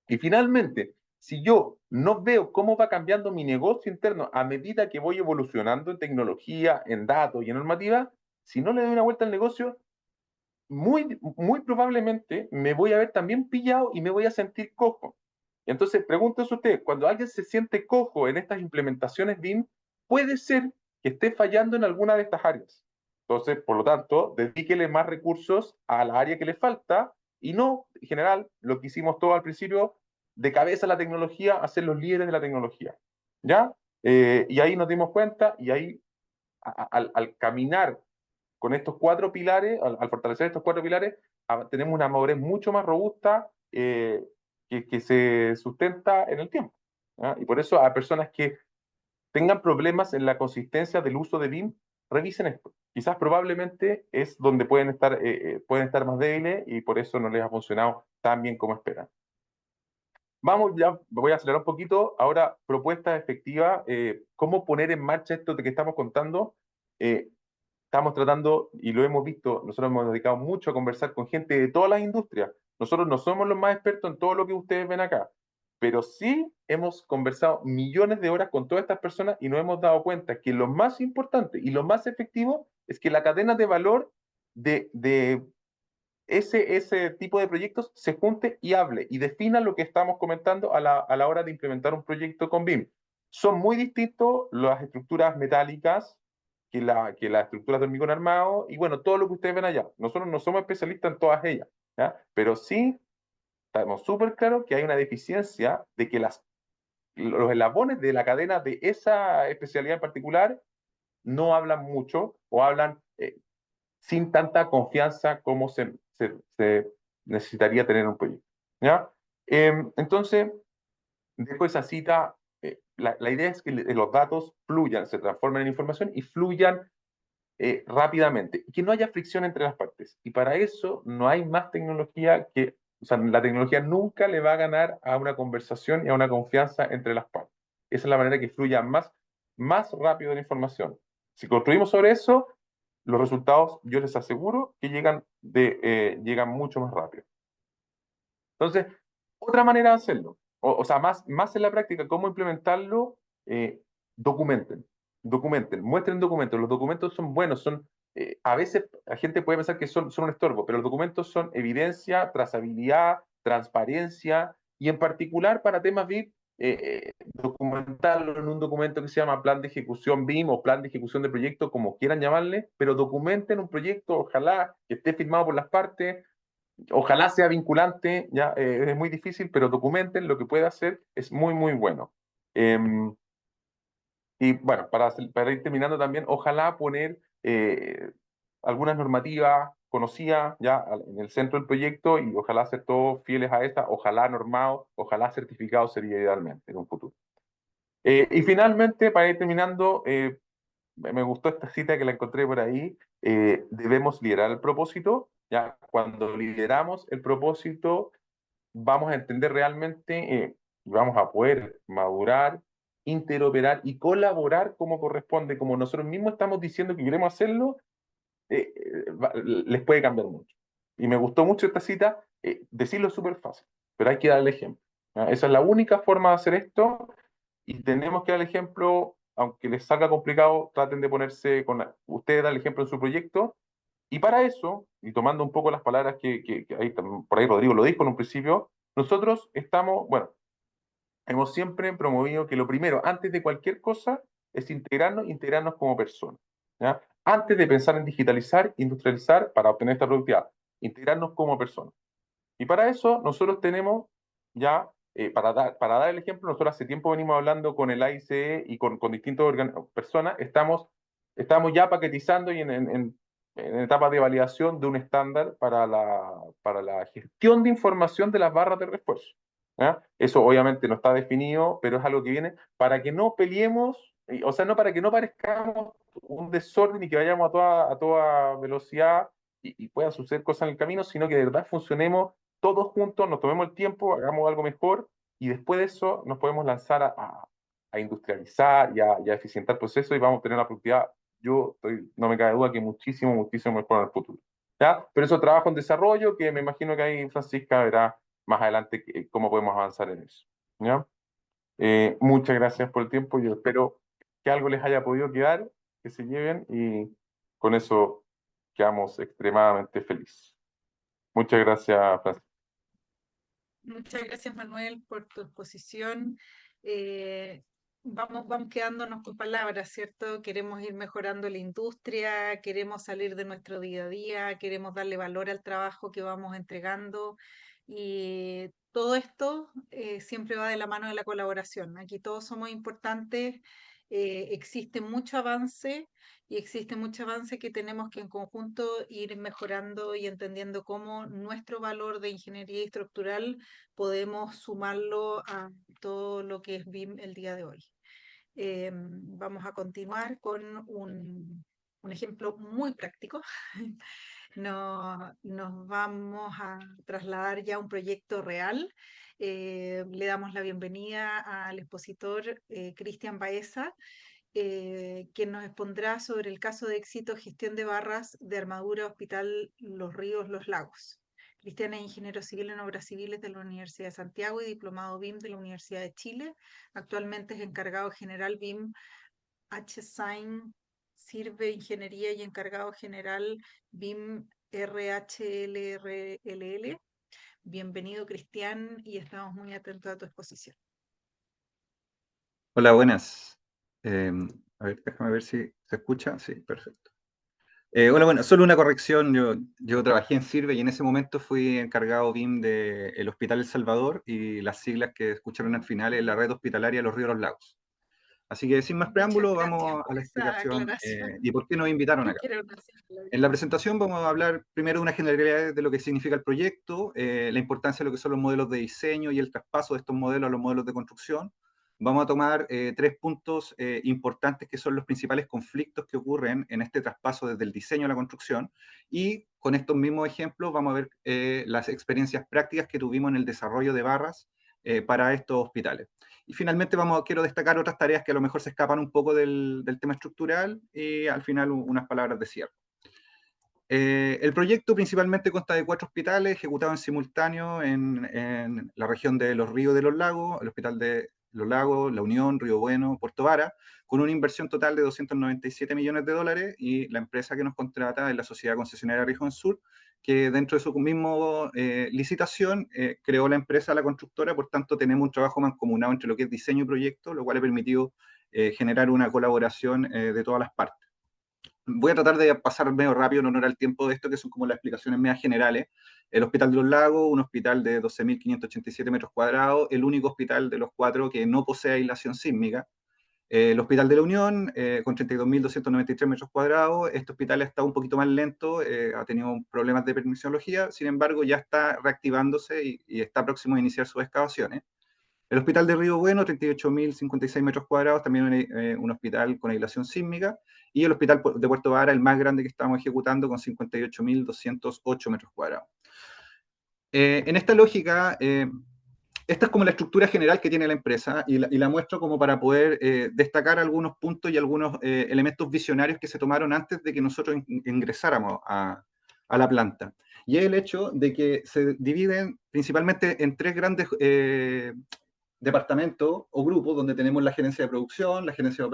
Y finalmente, si yo no veo cómo va cambiando mi negocio interno a medida que voy evolucionando en tecnología, en datos y en normativa, si no le doy una vuelta al negocio, muy probablemente me voy a ver también pillado y me voy a sentir cojo. Entonces, pregúntese usted, cuando alguien se siente cojo en estas implementaciones BIM, puede ser que esté fallando en alguna de estas áreas. Entonces, por lo tanto, dedíquele más recursos a la área que le falta, y no, en general, lo que hicimos todo al principio, de cabeza a la tecnología, hacer los líderes de la tecnología. ¿Ya? Y ahí nos dimos cuenta, y ahí, al caminar con estos 4 pilares, al fortalecer estos 4 pilares, tenemos una madurez mucho más robusta, que se sustenta en el tiempo, ¿ya? Y por eso a personas que tengan problemas en la consistencia del uso de BIM, revisen esto. Quizás probablemente es donde pueden estar más débiles, y por eso no les ha funcionado tan bien como esperan. vamos ya, voy a acelerar un poquito. Ahora, propuestas efectivas, cómo poner en marcha esto de que estamos contando. Estamos tratando, y lo hemos visto, nosotros hemos dedicado mucho a conversar con gente de todas las industrias. Nosotros no somos los más expertos en todo lo que ustedes ven acá, pero sí hemos conversado millones de horas con todas estas personas y nos hemos dado cuenta que lo más importante y lo más efectivo es que la cadena de valor de ese tipo de proyectos se junte y hable y defina lo que estamos comentando a la hora de implementar un proyecto con BIM. Son muy distintos las estructuras metálicas que las estructuras de hormigón armado y bueno, todo lo que ustedes ven allá. Nosotros no somos especialistas en todas ellas, ¿ya? Pero sí estamos súper claros que hay una deficiencia de que los eslabones de la cadena de esa especialidad en particular no hablan mucho o hablan sin tanta confianza como se necesitaría tener un proyecto. ¿Ya? Entonces, dejo esa cita. La idea es que los datos fluyan, se transformen en información y fluyan rápidamente, y que no haya fricción entre las partes. Y para eso no hay más tecnología que, o sea, la tecnología nunca le va a ganar a una conversación y a una confianza entre las partes. Esa es la manera que fluya más rápido la información. Si construimos sobre eso, los resultados, yo les aseguro que llegan mucho más rápido. Entonces, otra manera de hacerlo, o sea, más en la práctica, cómo implementarlo, eh, documenten, muestren documentos. Los documentos son buenos, a veces la gente puede pensar que son un estorbo, pero los documentos son evidencia, trazabilidad, transparencia, y en particular para temas BIM, documentarlo en un documento que se llama plan de ejecución BIM o plan de ejecución de proyecto, como quieran llamarle, pero documenten un proyecto, ojalá que esté firmado por las partes, ojalá sea vinculante, ya es muy difícil, pero documenten lo que puede hacer, es muy bueno. Y bueno, para ir terminando también, ojalá poner algunas normativas conocidas ya en el centro del proyecto y ojalá ser todos fieles a esta, ojalá normado, ojalá certificado sería idealmente en un futuro. Y finalmente, para ir terminando, me gustó esta cita que la encontré por ahí, debemos liderar el propósito, ya cuando lideramos el propósito vamos a entender realmente, vamos a poder madurar, interoperar y colaborar como corresponde, como nosotros mismos estamos diciendo que queremos hacerlo, les puede cambiar mucho. Y me gustó mucho esta cita, decirlo es súper fácil, pero hay que dar el ejemplo. ¿Ya? Esa es la única forma de hacer esto y tenemos que dar el ejemplo, aunque les salga complicado, traten de ponerse ustedes dan el ejemplo en su proyecto. Y para eso, y tomando un poco las palabras que ahí, por ahí Rodrigo lo dijo en un principio, nosotros bueno, hemos siempre promovido que lo primero, antes de cualquier cosa, es integrarnos como personas. ¿Ya? Antes de pensar en digitalizar, industrializar para obtener esta productividad, integrarnos como personas. Y para eso nosotros tenemos ya, para dar el ejemplo, nosotros hace tiempo venimos hablando con el AICE y con distintas personas, estamos ya paquetizando y en etapa de validación de un estándar para la gestión de información de las barras de refuerzo. ¿Ya? Eso obviamente no está definido, pero es algo que viene para que no peleemos, o sea, no para que no parezcamos un desorden y que vayamos a toda velocidad y puedan suceder cosas en el camino, sino que de verdad funcionemos todos juntos, nos tomemos el tiempo, hagamos algo mejor y después de eso nos podemos lanzar a industrializar y a eficientar procesos y vamos a tener una productividad, no me cabe duda que muchísimo mejor en el futuro. ¿Ya? Pero eso trabajo en desarrollo que me imagino que ahí Francisca verá más adelante cómo podemos avanzar en eso. ¿Ya? Muchas gracias por el tiempo, yo espero que algo les haya podido quedar, que se lleven y con eso quedamos extremadamente felices. Muchas gracias, Francisco. Muchas gracias, Manuel, por tu exposición. Vamos quedándonos con palabras, ¿cierto? Queremos ir mejorando la industria, queremos salir de nuestro día a día, queremos darle valor al trabajo que vamos entregando y todo esto siempre va de la mano de la colaboración. Aquí todos somos importantes, existe mucho avance y existe mucho avance que tenemos que en conjunto ir mejorando y entendiendo cómo nuestro valor de ingeniería estructural podemos sumarlo a todo lo que es BIM el día de hoy. Vamos a continuar con un ejemplo muy práctico. nos vamos a trasladar ya a un proyecto real. Le damos la bienvenida al expositor Cristian Baeza, quien nos expondrá sobre el caso de éxito gestión de barras de armadura Hospital Los Ríos, Los Lagos. Cristian es ingeniero civil en obras civiles de la Universidad de Santiago y diplomado BIM de la Universidad de Chile. Actualmente es encargado general BIM HSign Sirve Ingeniería y encargado general BIM RHLRLL. Bienvenido, Cristian, y estamos muy atentos a tu exposición. Hola, buenas. A ver, déjame ver si se escucha. Sí, perfecto. Hola, bueno, solo una corrección. Yo trabajé en Sirve y en ese momento fui encargado BIM del Hospital El Salvador, y las siglas que escucharon al final es la Red Hospitalaria Los Ríos Los Lagos. Así que sin más preámbulo, Muchas gracias vamos a por la esa explicación aclaración. y por qué nos invitaron acá. Quiero una simple En la presentación vamos a hablar primero de una generalidad de lo que significa el proyecto, la importancia de lo que son los modelos de diseño y el traspaso de estos modelos a los modelos de construcción. Vamos a tomar 3 puntos importantes que son los principales conflictos que ocurren en este traspaso desde el diseño a la construcción, y con estos mismos ejemplos vamos a ver las experiencias prácticas que tuvimos en el desarrollo de barras para estos hospitales. Y finalmente quiero destacar otras tareas que a lo mejor se escapan un poco del tema estructural, y al final unas palabras de cierre. El proyecto principalmente consta de 4 hospitales ejecutados en simultáneo en la región de Los Ríos de los Lagos, el Hospital de Los Lagos, La Unión, Río Bueno, Puerto Vara, con una inversión total de $297 millones, y la empresa que nos contrata es la Sociedad Concesionaria Región Sur, que dentro de su mismo licitación creó la empresa, la constructora. Por tanto tenemos un trabajo mancomunado entre lo que es diseño y proyecto, lo cual ha permitido generar una colaboración de todas las partes. Voy a tratar de pasar medio rápido en honor al tiempo de esto, que son como las explicaciones medias generales. El Hospital de los Lagos, un hospital de 12.587 metros cuadrados, el único hospital de los 4 que no posee aislación sísmica. El Hospital de la Unión, con 32.293 metros cuadrados. Este hospital está un poquito más lento, ha tenido problemas de permisología, sin embargo ya está reactivándose y está próximo a iniciar sus excavaciones. El Hospital de Río Bueno, 38.056 metros cuadrados, también un hospital con aislación sísmica. Y el Hospital de Puerto Vara, el más grande que estamos ejecutando, con 58.208 metros cuadrados. En esta lógica, esta es como la estructura general que tiene la empresa, y la muestro como para poder destacar algunos puntos y algunos elementos visionarios que se tomaron antes de que nosotros ingresáramos a la planta. Y es el hecho de que se dividen principalmente en 3 grandes departamentos o grupos, donde tenemos la gerencia de producción, la gerencia de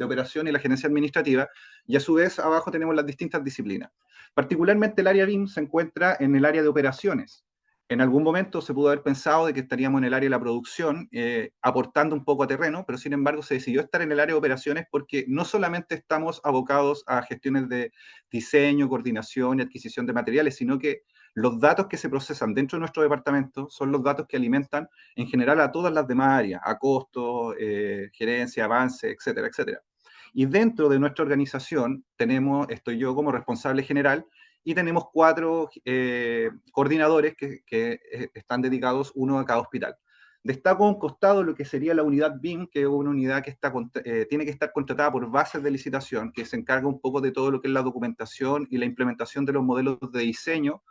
operación y la gerencia administrativa, y a su vez abajo tenemos las distintas disciplinas. Particularmente el área BIM se encuentra en el área de operaciones. En algún momento se pudo haber pensado de que estaríamos en el área de la producción, aportando un poco a terreno, pero sin embargo se decidió estar en el área de operaciones porque no solamente estamos abocados a gestiones de diseño, coordinación y adquisición de materiales, sino que los datos que se procesan dentro de nuestro departamento son los datos que alimentan en general a todas las demás áreas, a costos, gerencia, avance, etcétera, etcétera. Y dentro de nuestra organización estoy yo como responsable general, y tenemos 4 coordinadores que están dedicados uno a cada hospital. Destaco a un costado lo que sería la unidad BIM, que es una unidad que tiene que estar contratada por bases de licitación, que se encarga un poco de todo lo que es la documentación y la implementación de los modelos de diseño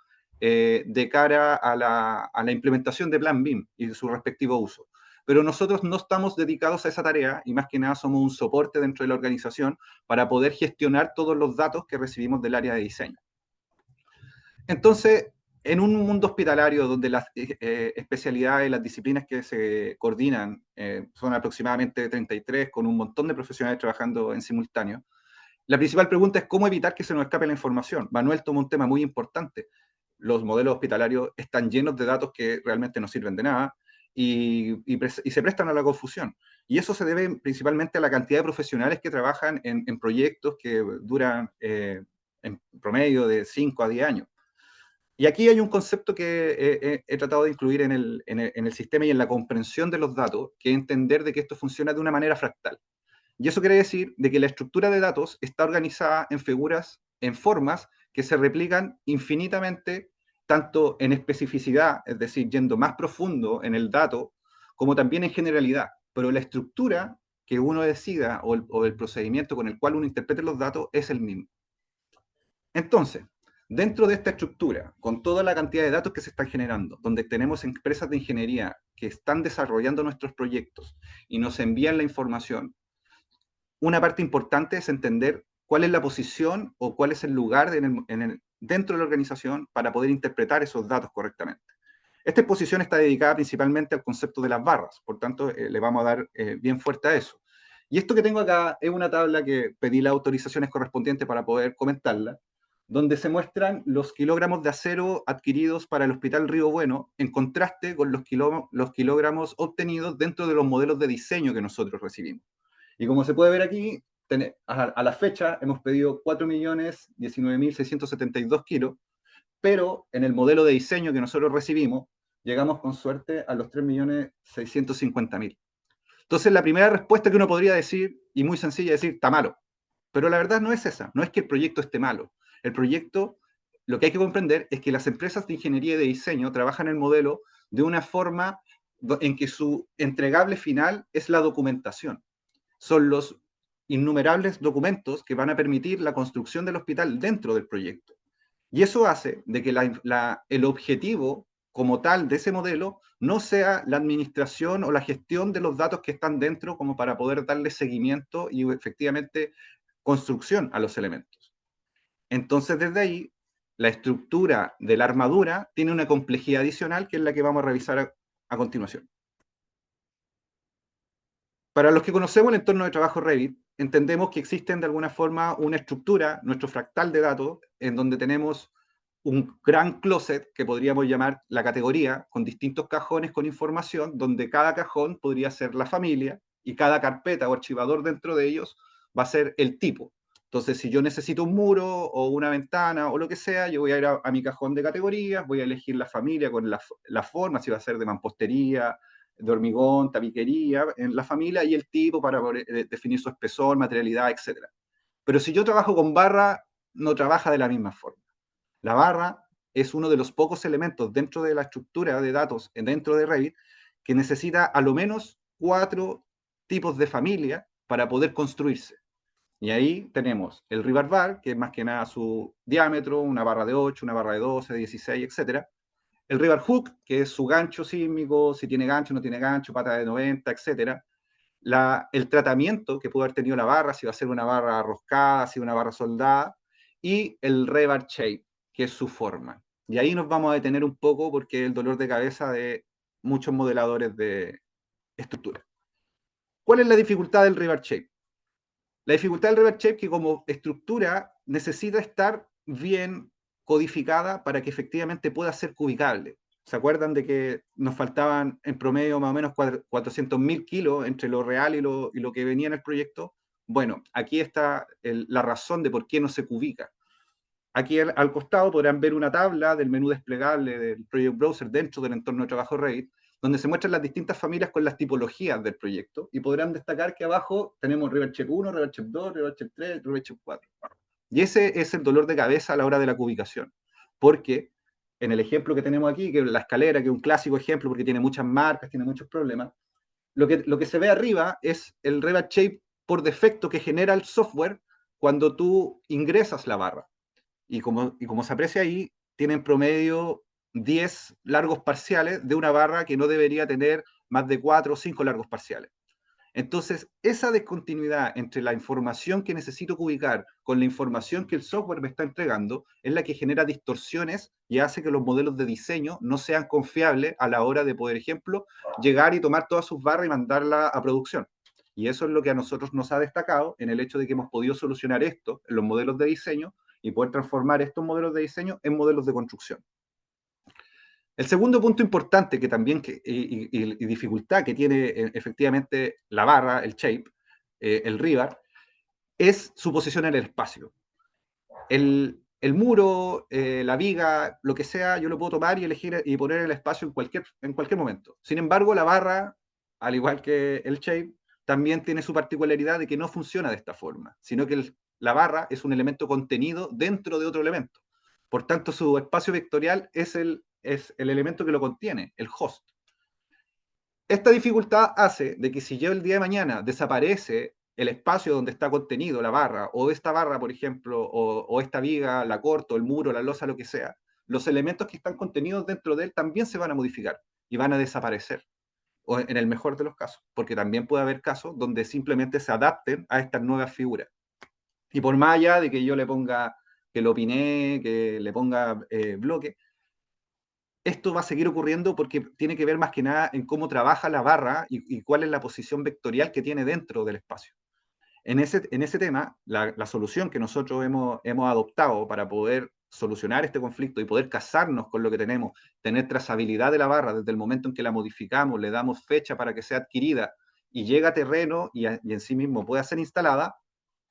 de cara a la implementación de Plan BIM y de su respectivo uso. Pero nosotros no estamos dedicados a esa tarea, y más que nada somos un soporte dentro de la organización para poder gestionar todos los datos que recibimos del área de diseño. Entonces, en un mundo hospitalario donde las especialidades y las disciplinas que se coordinan son aproximadamente 33, con un montón de profesionales trabajando en simultáneo, la principal pregunta es cómo evitar que se nos escape la información. Manuel tomó un tema muy importante. Los modelos hospitalarios están llenos de datos que realmente no sirven de nada y se prestan a la confusión. Y eso se debe principalmente a la cantidad de profesionales que trabajan en proyectos que duran en promedio de 5 a 10 años. Y aquí hay un concepto que he tratado de incluir en el sistema y en la comprensión de los datos, que es entender de que esto funciona de una manera fractal. Y eso quiere decir de que la estructura de datos está organizada en figuras, en formas que se replican infinitamente, tanto en especificidad, es decir, yendo más profundo en el dato, como también en generalidad. Pero la estructura que uno decida o el procedimiento con el cual uno interprete los datos es el mismo. Entonces, Dentro de esta estructura, con toda la cantidad de datos que se están generando, donde tenemos empresas de ingeniería que están desarrollando nuestros proyectos y nos envían la información, una parte importante es entender cuál es la posición o cuál es el lugar dentro de la organización para poder interpretar esos datos correctamente. Esta exposición está dedicada principalmente al concepto de las barras, por tanto, le vamos a dar bien fuerte a eso. Y esto que tengo acá es una tabla que pedí las autorizaciones correspondientes para poder comentarla, donde se muestran los kilogramos de acero adquiridos para el Hospital Río Bueno, en contraste con los kilogramos obtenidos dentro de los modelos de diseño que nosotros recibimos. Y como se puede ver aquí, a la fecha hemos pedido 4.019.672 kilos, pero en el modelo de diseño que nosotros recibimos, llegamos con suerte a los 3.650.000. Entonces, la primera respuesta que uno podría decir, y muy sencilla, es decir, está malo. Pero la verdad no es esa, no es que el proyecto esté malo. El proyecto, lo que hay que comprender es que las empresas de ingeniería y de diseño trabajan el modelo de una forma en que su entregable final es la documentación. Son los innumerables documentos que van a permitir la construcción del hospital dentro del proyecto. Y eso hace de que el objetivo como tal de ese modelo no sea la administración o la gestión de los datos que están dentro como para poder darle seguimiento y efectivamente construcción a los elementos. Entonces, desde ahí, la estructura de la armadura tiene una complejidad adicional que es la que vamos a revisar a continuación. Para los que conocemos el entorno de trabajo Revit, entendemos que existen de alguna forma una estructura, nuestro fractal de datos, en donde tenemos un gran closet que podríamos llamar la categoría, con distintos cajones con información, donde cada cajón podría ser la familia y cada carpeta o archivador dentro de ellos va a ser el tipo. Entonces, si yo necesito un muro o una ventana o lo que sea, yo voy a ir a mi cajón de categorías, voy a elegir la familia con la forma, si va a ser de mampostería, de hormigón, tabiquería, en la familia, y el tipo para poder definir su espesor, materialidad, etc. Pero si yo trabajo con barra, no trabaja de la misma forma. La barra es uno de los pocos elementos dentro de la estructura de datos dentro de Revit que necesita a lo menos 4 tipos de familia para poder construirse. Y ahí tenemos el rebar bar, que es más que nada su diámetro, una barra de 8, una barra de 12, 16, etc. El rebar hook, que es su gancho sísmico, si tiene gancho, no tiene gancho, pata de 90, etc. El tratamiento que puede haber tenido la barra, si va a ser una barra roscada, si una barra soldada, y el rebar shape, que es su forma. Y ahí nos vamos a detener un poco porque es el dolor de cabeza de muchos modeladores de estructura. ¿Cuál es la dificultad del rebar shape? La dificultad del rebar shape es que como estructura necesita estar bien codificada para que efectivamente pueda ser cubicable. ¿Se acuerdan de que nos faltaban en promedio más o menos 400.000 kilos entre lo real y lo que venía en el proyecto? Bueno, aquí está la razón de por qué no se cubica. Aquí al costado podrán ver una tabla del menú desplegable del Project Browser dentro del entorno de trabajo Revit, donde se muestran las distintas familias con las tipologías del proyecto, y podrán destacar que abajo tenemos Rebar Shape 1, Rebar Shape 2, Rebar Shape 3, Rebar Shape 4. Y ese es el dolor de cabeza a la hora de la cubicación, porque en el ejemplo que tenemos aquí, que es la escalera, que es un clásico ejemplo porque tiene muchas marcas, tiene muchos problemas, lo que se ve arriba es el Rebar Shape por defecto que genera el software cuando tú ingresas la barra. Y como se aprecia ahí, tienen promedio 10 largos parciales de una barra que no debería tener más de 4 o 5 largos parciales. Entonces, esa descontinuidad entre la información que necesito ubicar con la información que el software me está entregando es la que genera distorsiones y hace que los modelos de diseño no sean confiables a la hora de, por ejemplo, llegar y tomar todas sus barras y mandarla a producción. Y eso es lo que a nosotros nos ha destacado en el hecho de que hemos podido solucionar esto en los modelos de diseño y poder transformar estos modelos de diseño en modelos de construcción. El segundo punto importante que también y dificultad que tiene efectivamente la barra, el shape, el rebar, es su posición en el espacio. El muro, la viga, lo que sea, yo lo puedo tomar y elegir y poner el espacio en cualquier momento. Sin embargo, la barra, al igual que el shape, también tiene su particularidad de que no funciona de esta forma, sino que la barra es un elemento contenido dentro de otro elemento. Por tanto, su espacio vectorial es el elemento que lo contiene, el host. Esta dificultad hace de que si yo el día de mañana desaparece el espacio donde está contenido la barra, o esta barra, por ejemplo, o esta viga, la corto, el muro, la losa, lo que sea, los elementos que están contenidos dentro de él también se van a modificar y van a desaparecer, o en el mejor de los casos, porque también puede haber casos donde simplemente se adapten a estas nuevas figuras. Y por más allá de que yo le ponga, que lo opiné, que le ponga bloque, esto va a seguir ocurriendo porque tiene que ver más que nada en cómo trabaja la barra y cuál es la posición vectorial que tiene dentro del espacio. En ese tema, la solución que nosotros hemos adoptado para poder solucionar este conflicto y poder casarnos con lo que tenemos, tener trazabilidad de la barra desde el momento en que la modificamos, le damos fecha para que sea adquirida y llega a terreno y en sí mismo pueda ser instalada,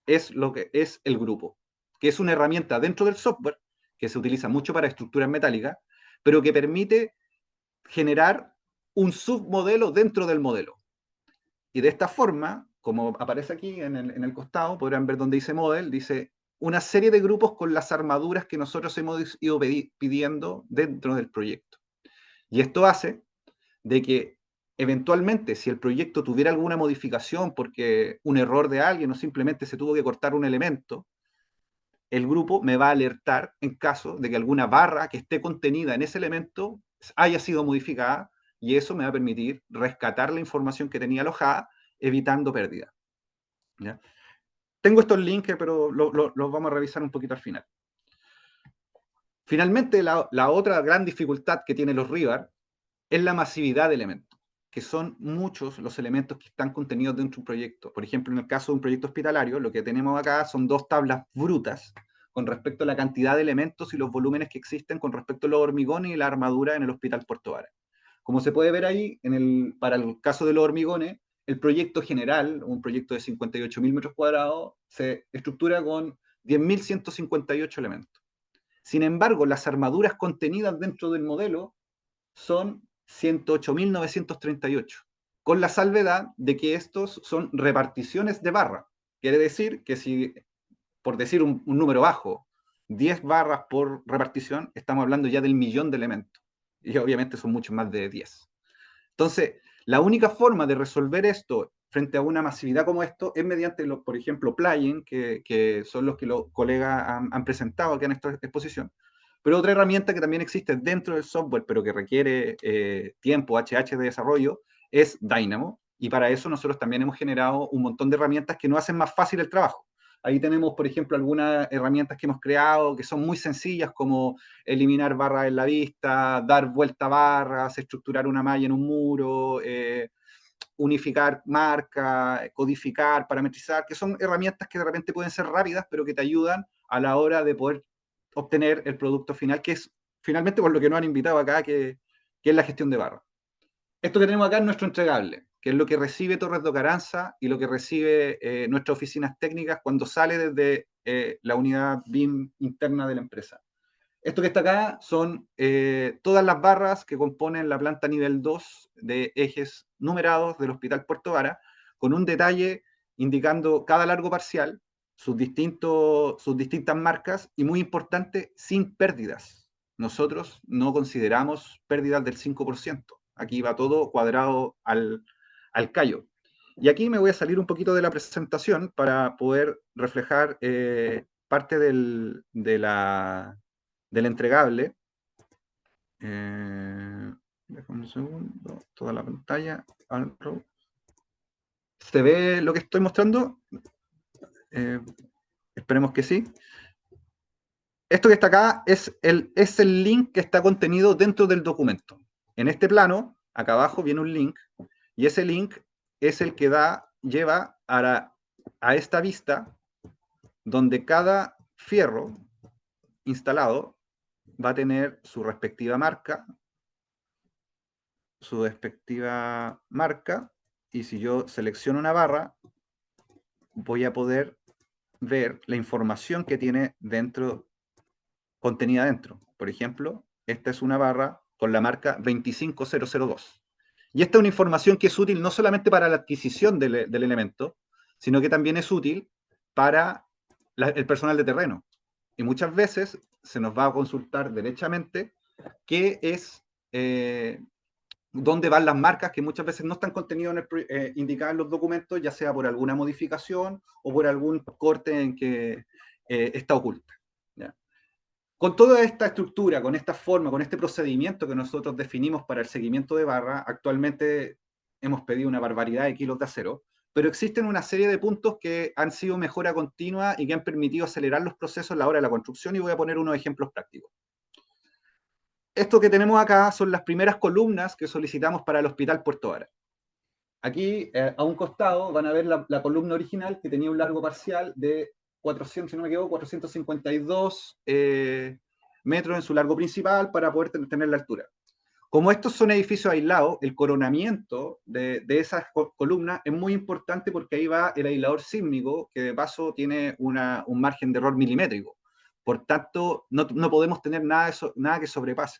es lo que es el grupo, que es una herramienta dentro del software que se utiliza mucho para estructuras metálicas, pero que permite generar un submodelo dentro del modelo. Y de esta forma, como aparece aquí en el costado, podrán ver donde dice model, dice una serie de grupos con las armaduras que nosotros hemos ido pidiendo dentro del proyecto. Y esto hace de que eventualmente, si el proyecto tuviera alguna modificación porque un error de alguien o simplemente se tuvo que cortar un elemento, el grupo me va a alertar en caso de que alguna barra que esté contenida en ese elemento haya sido modificada, y eso me va a permitir rescatar la información que tenía alojada, evitando pérdida. ¿Ya? Tengo estos links, pero los vamos a revisar un poquito al final. Finalmente, la otra gran dificultad que tienen los RIBAR es la masividad de elementos, que son muchos los elementos que están contenidos dentro de un proyecto. Por ejemplo, en el caso de un proyecto hospitalario, lo que tenemos acá son 2 tablas brutas con respecto a la cantidad de elementos y los volúmenes que existen con respecto a los hormigones y la armadura en el Hospital Puerto Varas. Como se puede ver ahí, para el caso de los hormigones, el proyecto general, un proyecto de 58.000 metros cuadrados, se estructura con 10.158 elementos. Sin embargo, las armaduras contenidas dentro del modelo son 108.938, con la salvedad de que estos son reparticiones de barra. Quiere decir que si, por decir un número bajo, 10 barras por repartición, estamos hablando ya del 1.000.000 de elementos. Y obviamente son mucho más de 10. Entonces, la única forma de resolver esto frente a una masividad como esto es mediante, por ejemplo, plugins, que son los que los colegas han presentado aquí en esta exposición. Pero otra herramienta que también existe dentro del software, pero que requiere tiempo, HH de desarrollo, es Dynamo. Y para eso nosotros también hemos generado un montón de herramientas que nos hacen más fácil el trabajo. Ahí tenemos, por ejemplo, algunas herramientas que hemos creado que son muy sencillas, como eliminar barras en la vista, dar vuelta a barras, estructurar una malla en un muro, unificar marcas, codificar, parametrizar, que son herramientas que de repente pueden ser rápidas, pero que te ayudan a la hora de poder obtener el producto final, que es finalmente por lo que nos han invitado acá, que es la gestión de barras. Esto que tenemos acá es nuestro entregable, que es lo que recibe Torres de Ocaranza y lo que recibe nuestras oficinas técnicas cuando sale desde la unidad BIM interna de la empresa. Esto que está acá son todas las barras que componen la planta nivel 2 de ejes numerados del Hospital Puerto Varas, con un detalle indicando cada largo parcial, sus distintas marcas y, muy importante, sin pérdidas. Nosotros no consideramos pérdidas del 5%. Aquí va todo cuadrado al callo. Y aquí me voy a salir un poquito de la presentación para poder reflejar parte del entregable. Déjame un segundo, toda la pantalla. ¿Se ve lo que estoy mostrando? Esperemos que sí. Esto que está acá es el link que está contenido dentro del documento. En este plano, acá abajo viene un link, y ese link es el que lleva a esta vista, donde cada fierro instalado va a tener su respectiva marca, y si yo selecciono una barra, voy a poder ver la información que tiene contenida dentro. Por ejemplo, esta es una barra con la marca 25002. Y esta es una información que es útil no solamente para la adquisición del elemento, sino que también es útil para el personal de terreno. Y muchas veces se nos va a consultar derechamente qué es dónde van las marcas que muchas veces no están contenidas indicadas en los documentos, ya sea por alguna modificación o por algún corte en que está oculta. ¿Ya? Con toda esta estructura, con esta forma, con este procedimiento que nosotros definimos para el seguimiento de barra, actualmente hemos pedido una barbaridad de kilos de acero, pero existen una serie de puntos que han sido mejora continua y que han permitido acelerar los procesos a la hora de la construcción, y voy a poner unos ejemplos prácticos. Esto que tenemos acá son las primeras columnas que solicitamos para el Hospital Puerto Varas. Aquí, a un costado, van a ver la columna original que tenía un largo parcial de 400, si no me equivoco, 452 metros en su largo principal para poder tener la altura. Como estos son edificios aislados, el coronamiento de esas columnas es muy importante porque ahí va el aislador sísmico, que de paso tiene un margen de error milimétrico. Por tanto, no podemos tener nada que sobrepase.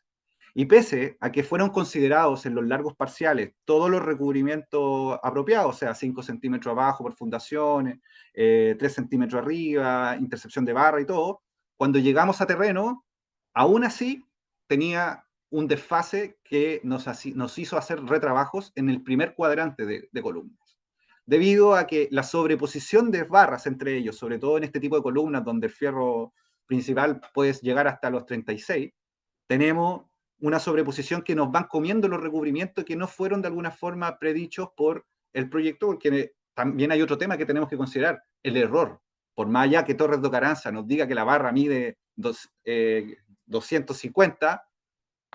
Y pese a que fueron considerados en los largos parciales todos los recubrimientos apropiados, o sea, 5 centímetros abajo por fundaciones, 3 centímetros arriba, intercepción de barra y todo, cuando llegamos a terreno, aún así tenía un desfase que nos hizo hacer retrabajos en el primer cuadrante de columnas. Debido a que la sobreposición de barras entre ellos, sobre todo en este tipo de columnas donde el fierro principal puede llegar hasta los 36, tenemos una sobreposición que nos van comiendo los recubrimientos que no fueron de alguna forma predichos por el proyecto, porque también hay otro tema que tenemos que considerar, el error. Por más allá que Torres de Ocaranza nos diga que la barra mide 250,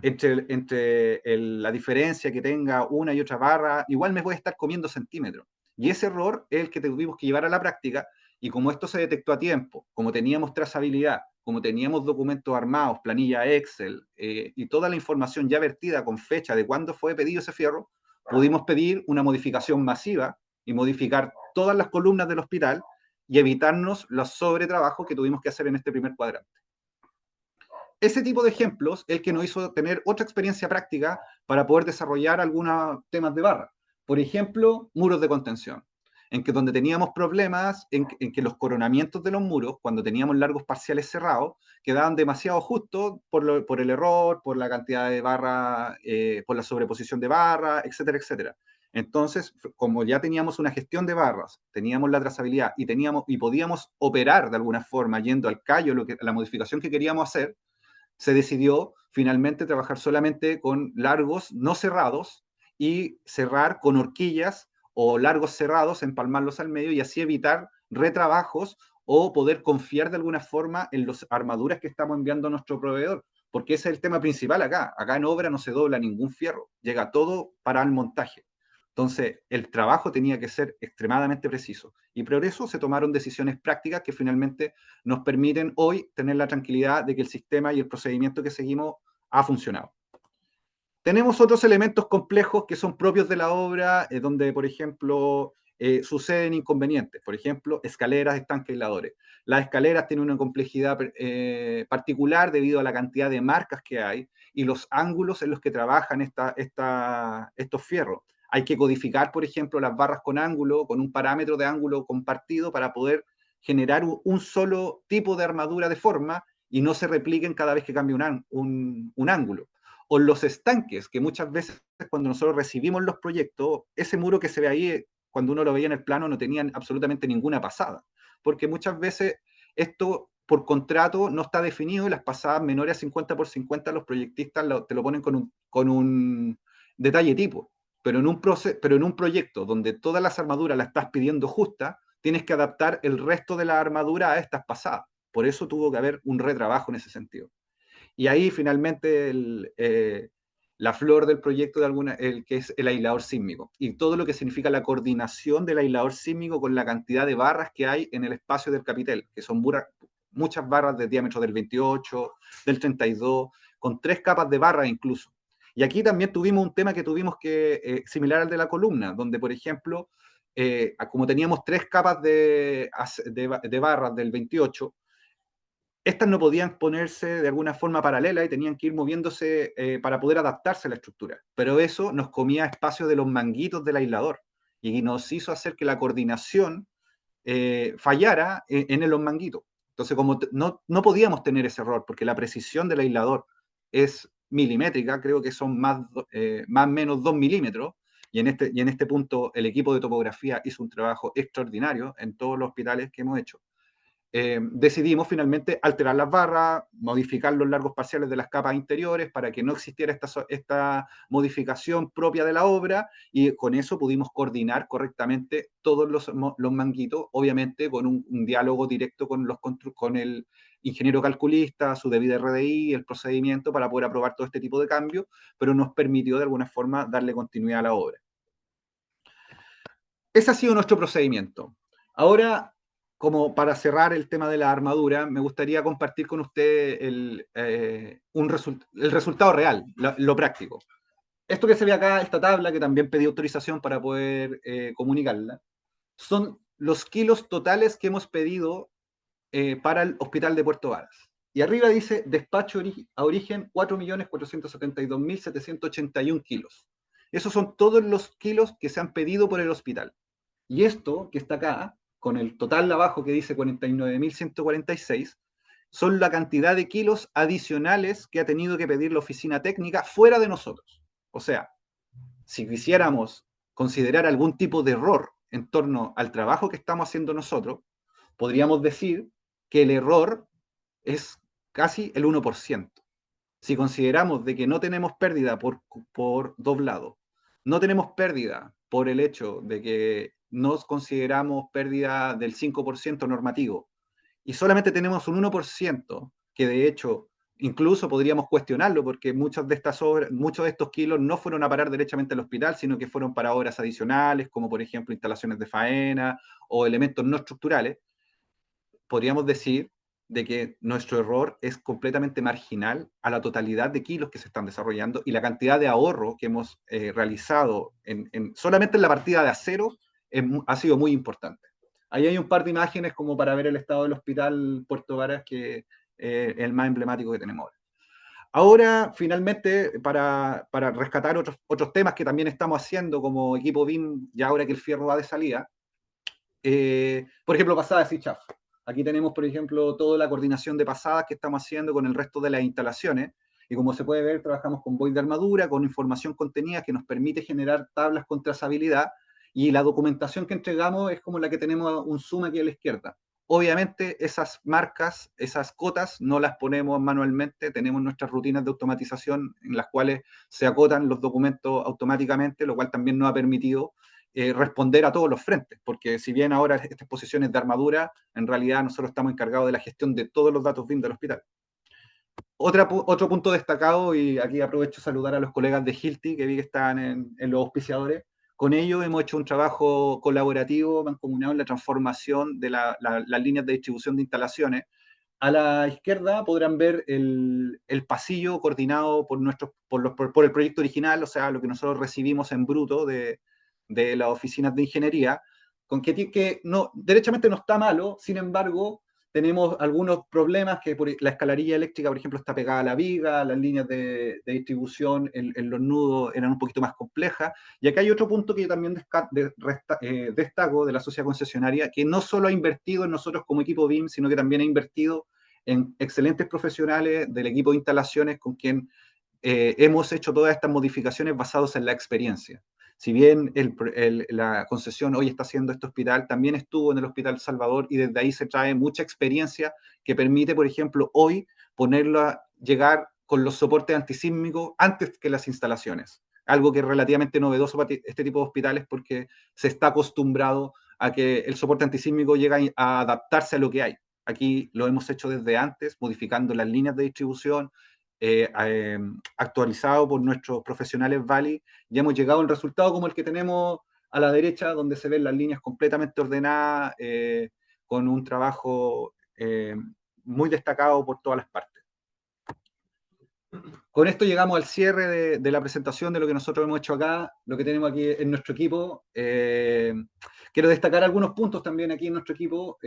entre la diferencia que tenga una y otra barra, igual me puede estar comiendo centímetros. Y ese error es el que tuvimos que llevar a la práctica, y como esto se detectó a tiempo, como teníamos trazabilidad, como teníamos documentos armados, planilla Excel, y toda la información ya vertida con fecha de cuándo fue pedido ese fierro, pudimos pedir una modificación masiva y modificar todas las columnas del hospital y evitarnos los sobretrabajos que tuvimos que hacer en este primer cuadrante. Ese tipo de ejemplos es el que nos hizo tener otra experiencia práctica para poder desarrollar algunos temas de barra. Por ejemplo, muros de contención, en que donde teníamos problemas en que los coronamientos de los muros, cuando teníamos largos parciales cerrados, quedaban demasiado justos por el error, por la cantidad de barra, por la sobreposición de barra, etcétera, etcétera. Entonces, como ya teníamos una gestión de barras, teníamos la trazabilidad y podíamos operar de alguna forma yendo al callo la modificación que queríamos hacer, se decidió finalmente trabajar solamente con largos no cerrados y cerrar con horquillas o largos cerrados, empalmarlos al medio y así evitar retrabajos o poder confiar de alguna forma en las armaduras que estamos enviando a nuestro proveedor, porque ese es el tema principal acá. Acá en obra no se dobla ningún fierro, llega todo para el montaje. Entonces, el trabajo tenía que ser extremadamente preciso. Y por eso se tomaron decisiones prácticas que finalmente nos permiten hoy tener la tranquilidad de que el sistema y el procedimiento que seguimos ha funcionado. Tenemos otros elementos complejos que son propios de la obra, donde, por ejemplo, suceden inconvenientes. Por ejemplo, escaleras, estanques, aisladores. Las escaleras tienen una complejidad particular debido a la cantidad de marcas que hay y los ángulos en los que trabajan estos fierros. Hay que codificar, por ejemplo, las barras con ángulo, con un parámetro de ángulo compartido para poder generar un solo tipo de armadura de forma y no se repliquen cada vez que cambie un ángulo. O los estanques, que muchas veces cuando nosotros recibimos los proyectos, ese muro que se ve ahí, cuando uno lo veía en el plano, no tenían absolutamente ninguna pasada. Porque muchas veces esto por contrato no está definido y las pasadas menores a 50 por 50 los proyectistas te lo ponen con un detalle tipo. Pero en un proyecto donde todas las armaduras las estás pidiendo justas, tienes que adaptar el resto de la armadura a estas pasadas. Por eso tuvo que haber un retrabajo en ese sentido. Y ahí finalmente la flor del proyecto que es el aislador sísmico. Y todo lo que significa la coordinación del aislador sísmico con la cantidad de barras que hay en el espacio del capitel, que son muchas barras de diámetro del 28, del 32, con 3 capas de barra incluso. Y aquí también tuvimos un tema que tuvimos que, similar al de la columna, donde, por ejemplo, como teníamos 3 capas de barras del 28, estas no podían ponerse de alguna forma paralela y tenían que ir moviéndose para poder adaptarse a la estructura. Pero eso nos comía espacio de los manguitos del aislador y nos hizo hacer que la coordinación fallara en los manguitos. Entonces, como no podíamos tener ese error, porque la precisión del aislador es milimétrica, creo que son más o menos 2 milímetros, y en este punto el equipo de topografía hizo un trabajo extraordinario en todos los hospitales que hemos hecho. Decidimos finalmente alterar las barras, modificar los largos parciales de las capas interiores para que no existiera esta modificación propia de la obra, y con eso pudimos coordinar correctamente todos los manguitos, obviamente con un diálogo directo con el ingeniero calculista, su debida RDI, el procedimiento para poder aprobar todo este tipo de cambios, pero nos permitió de alguna forma darle continuidad a la obra. Ese ha sido nuestro procedimiento. Ahora, como para cerrar el tema de la armadura, me gustaría compartir con usted el resultado real, lo práctico. Esto que se ve acá, esta tabla, que también pedí autorización para poder comunicarla, son los kilos totales que hemos pedido para el Hospital de Puerto Varas. Y arriba dice despacho a origen 4.472.781 kilos. Esos son todos los kilos que se han pedido por el hospital. Y esto que está acá, con el total de abajo que dice 49.146, son la cantidad de kilos adicionales que ha tenido que pedir la oficina técnica fuera de nosotros. O sea, si quisiéramos considerar algún tipo de error en torno al trabajo que estamos haciendo nosotros, podríamos decir que el error es casi el 1%. Si consideramos de que no tenemos pérdida por doblado, no tenemos pérdida por el hecho de que nos consideramos pérdida del 5% normativo, y solamente tenemos un 1%, que de hecho incluso podríamos cuestionarlo, porque muchos de estos kilos no fueron a parar derechamente al hospital, sino que fueron para obras adicionales, como por ejemplo instalaciones de faena o elementos no estructurales. Podríamos decir de que nuestro error es completamente marginal a la totalidad de kilos que se están desarrollando, y la cantidad de ahorro que hemos realizado solamente en la partida de acero ha sido muy importante. Ahí hay un par de imágenes como para ver el estado del Hospital Puerto Varas, que es el más emblemático que tenemos ahora. Ahora, finalmente, para rescatar otros temas que también estamos haciendo como equipo BIM, ya ahora que el fierro va de salida, por ejemplo, pasadas y ICHAF. Aquí tenemos, por ejemplo, toda la coordinación de pasadas que estamos haciendo con el resto de las instalaciones, y como se puede ver, trabajamos con void de armadura, con información contenida que nos permite generar tablas con trazabilidad, y la documentación que entregamos es como la que tenemos un zoom aquí a la izquierda. Obviamente esas marcas, esas cotas, no las ponemos manualmente, tenemos nuestras rutinas de automatización en las cuales se acotan los documentos automáticamente, lo cual también nos ha permitido responder a todos los frentes, porque si bien ahora estas posiciones de armadura, en realidad nosotros estamos encargados de la gestión de todos los datos BIM del hospital. Otro punto destacado, y aquí aprovecho a saludar a los colegas de Hilti, que vi que están en los auspiciadores. Con ellos hemos hecho un trabajo colaborativo, mancomunado en la transformación de las líneas de distribución de instalaciones. A la izquierda podrán ver el pasillo coordinado por el proyecto original, o sea, lo que nosotros recibimos en bruto de las oficinas de ingeniería, con que no, derechamente no está malo. Sin embargo, tenemos algunos problemas, que la escalarilla eléctrica, por ejemplo, está pegada a la viga, las líneas de distribución en los nudos eran un poquito más complejas, y acá hay otro punto que yo también destaco de la sociedad concesionaria, que no solo ha invertido en nosotros como equipo BIM, sino que también ha invertido en excelentes profesionales del equipo de instalaciones con quien hemos hecho todas estas modificaciones basadas en la experiencia. Si bien la concesión hoy está haciendo este hospital, también estuvo en el Hospital Salvador, y desde ahí se trae mucha experiencia que permite, por ejemplo, hoy llegar con los soportes antisísmicos antes que las instalaciones. Algo que es relativamente novedoso para este tipo de hospitales, porque se está acostumbrado a que el soporte antisísmico llegue a adaptarse a lo que hay. Aquí lo hemos hecho desde antes, modificando las líneas de distribución, actualizado por nuestros profesionales Valley, y hemos llegado a un resultado como el que tenemos a la derecha, donde se ven las líneas completamente ordenadas, con un trabajo muy destacado por todas las partes. Con esto llegamos al cierre de la presentación de lo que nosotros hemos hecho acá, lo que tenemos aquí en nuestro equipo. Quiero destacar algunos puntos también aquí en nuestro equipo.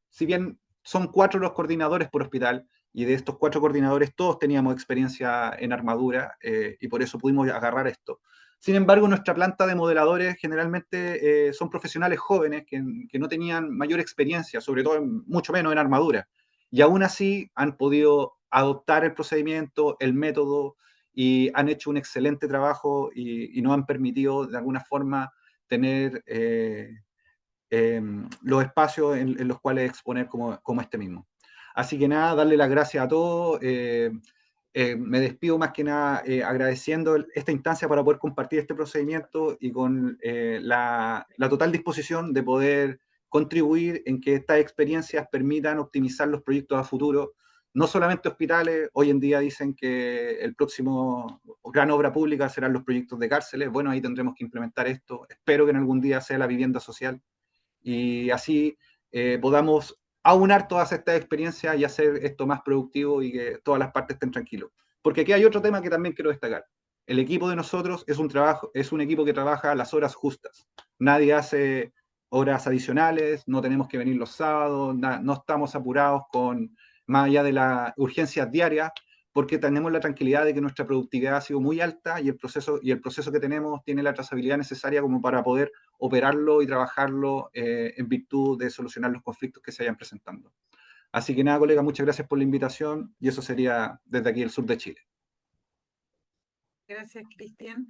Si bien son 4 los coordinadores por hospital, y de estos 4 coordinadores todos teníamos experiencia en armadura, y por eso pudimos agarrar esto. Sin embargo, nuestra planta de modeladores generalmente son profesionales jóvenes que no tenían mayor experiencia, sobre todo mucho menos en armadura, y aún así han podido adoptar el procedimiento, el método, y han hecho un excelente trabajo y nos han permitido de alguna forma tener los espacios en los cuales exponer como este mismo. Así que nada, darle las gracias a todos. Me despido más que nada agradeciendo esta instancia para poder compartir este procedimiento y con la total disposición de poder contribuir en que estas experiencias permitan optimizar los proyectos a futuro, no solamente hospitales. Hoy en día dicen que el próximo gran obra pública serán los proyectos de cárceles. Bueno, ahí tendremos que implementar esto. Espero que en algún día sea la vivienda social y así podamos aunar todas estas experiencias y hacer esto más productivo y que todas las partes estén tranquilos. Porque aquí hay otro tema que también quiero destacar. El equipo de nosotros es un equipo que trabaja las horas justas. Nadie hace horas adicionales, no tenemos que venir los sábados, no estamos apurados con más allá de las urgencias diarias, porque tenemos la tranquilidad de que nuestra productividad ha sido muy alta y el proceso que tenemos tiene la trazabilidad necesaria como para poder operarlo y trabajarlo en virtud de solucionar los conflictos que se vayan presentando. Así que nada, colega, muchas gracias por la invitación y eso sería desde aquí el sur de Chile. Gracias, Cristian.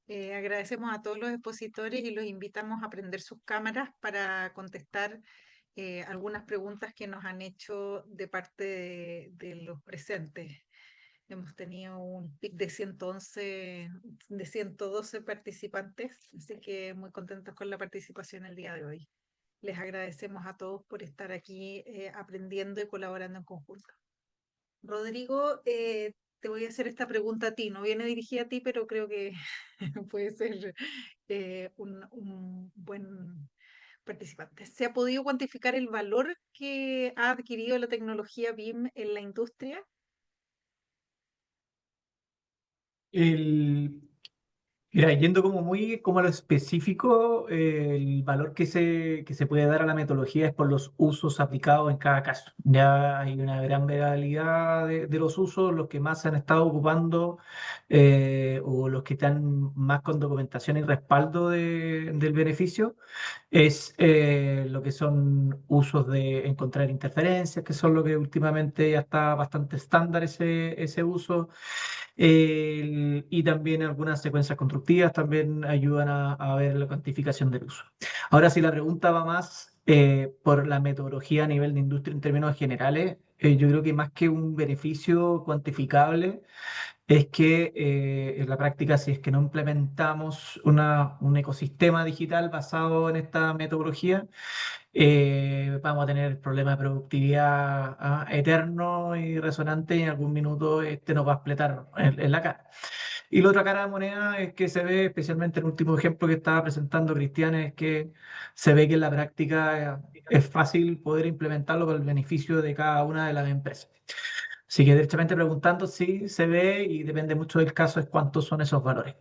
Agradecemos a todos los expositores y los invitamos a prender sus cámaras para contestar algunas preguntas que nos han hecho de parte de los presentes. Hemos tenido un pic de 112 participantes, así que muy contentos con la participación el día de hoy. Les agradecemos a todos por estar aquí aprendiendo y colaborando en conjunto. Rodrigo, te voy a hacer esta pregunta a ti. No viene dirigida a ti, pero creo que puede ser un buen participante. ¿Se ha podido cuantificar el valor que ha adquirido la tecnología BIM en la industria? Mira, yendo como muy como a lo específico, el valor que se puede dar a la metodología es por los usos aplicados en cada caso. Ya hay una gran variabilidad de los usos, los que más se han estado ocupando o los que están más con documentación y respaldo del beneficio es lo que son usos de encontrar interferencias, que son lo que últimamente ya está bastante estándar ese uso. Y también algunas secuencias constructivas también ayudan a ver la cuantificación del uso. Ahora, si la pregunta va más por la metodología a nivel de industria en términos generales, yo creo que más que un beneficio cuantificable, es que en la práctica, si es que no implementamos un ecosistema digital basado en esta metodología, vamos a tener el problema de productividad eterno y resonante y en algún minuto este nos va a explotar en la cara. Y la otra cara de la moneda es que se ve, especialmente en el último ejemplo que estaba presentando Cristian, es que se ve que en la práctica es fácil poder implementarlo para el beneficio de cada una de las empresas. Así que derechamente preguntando si se ve y depende mucho del caso es cuántos son esos valores.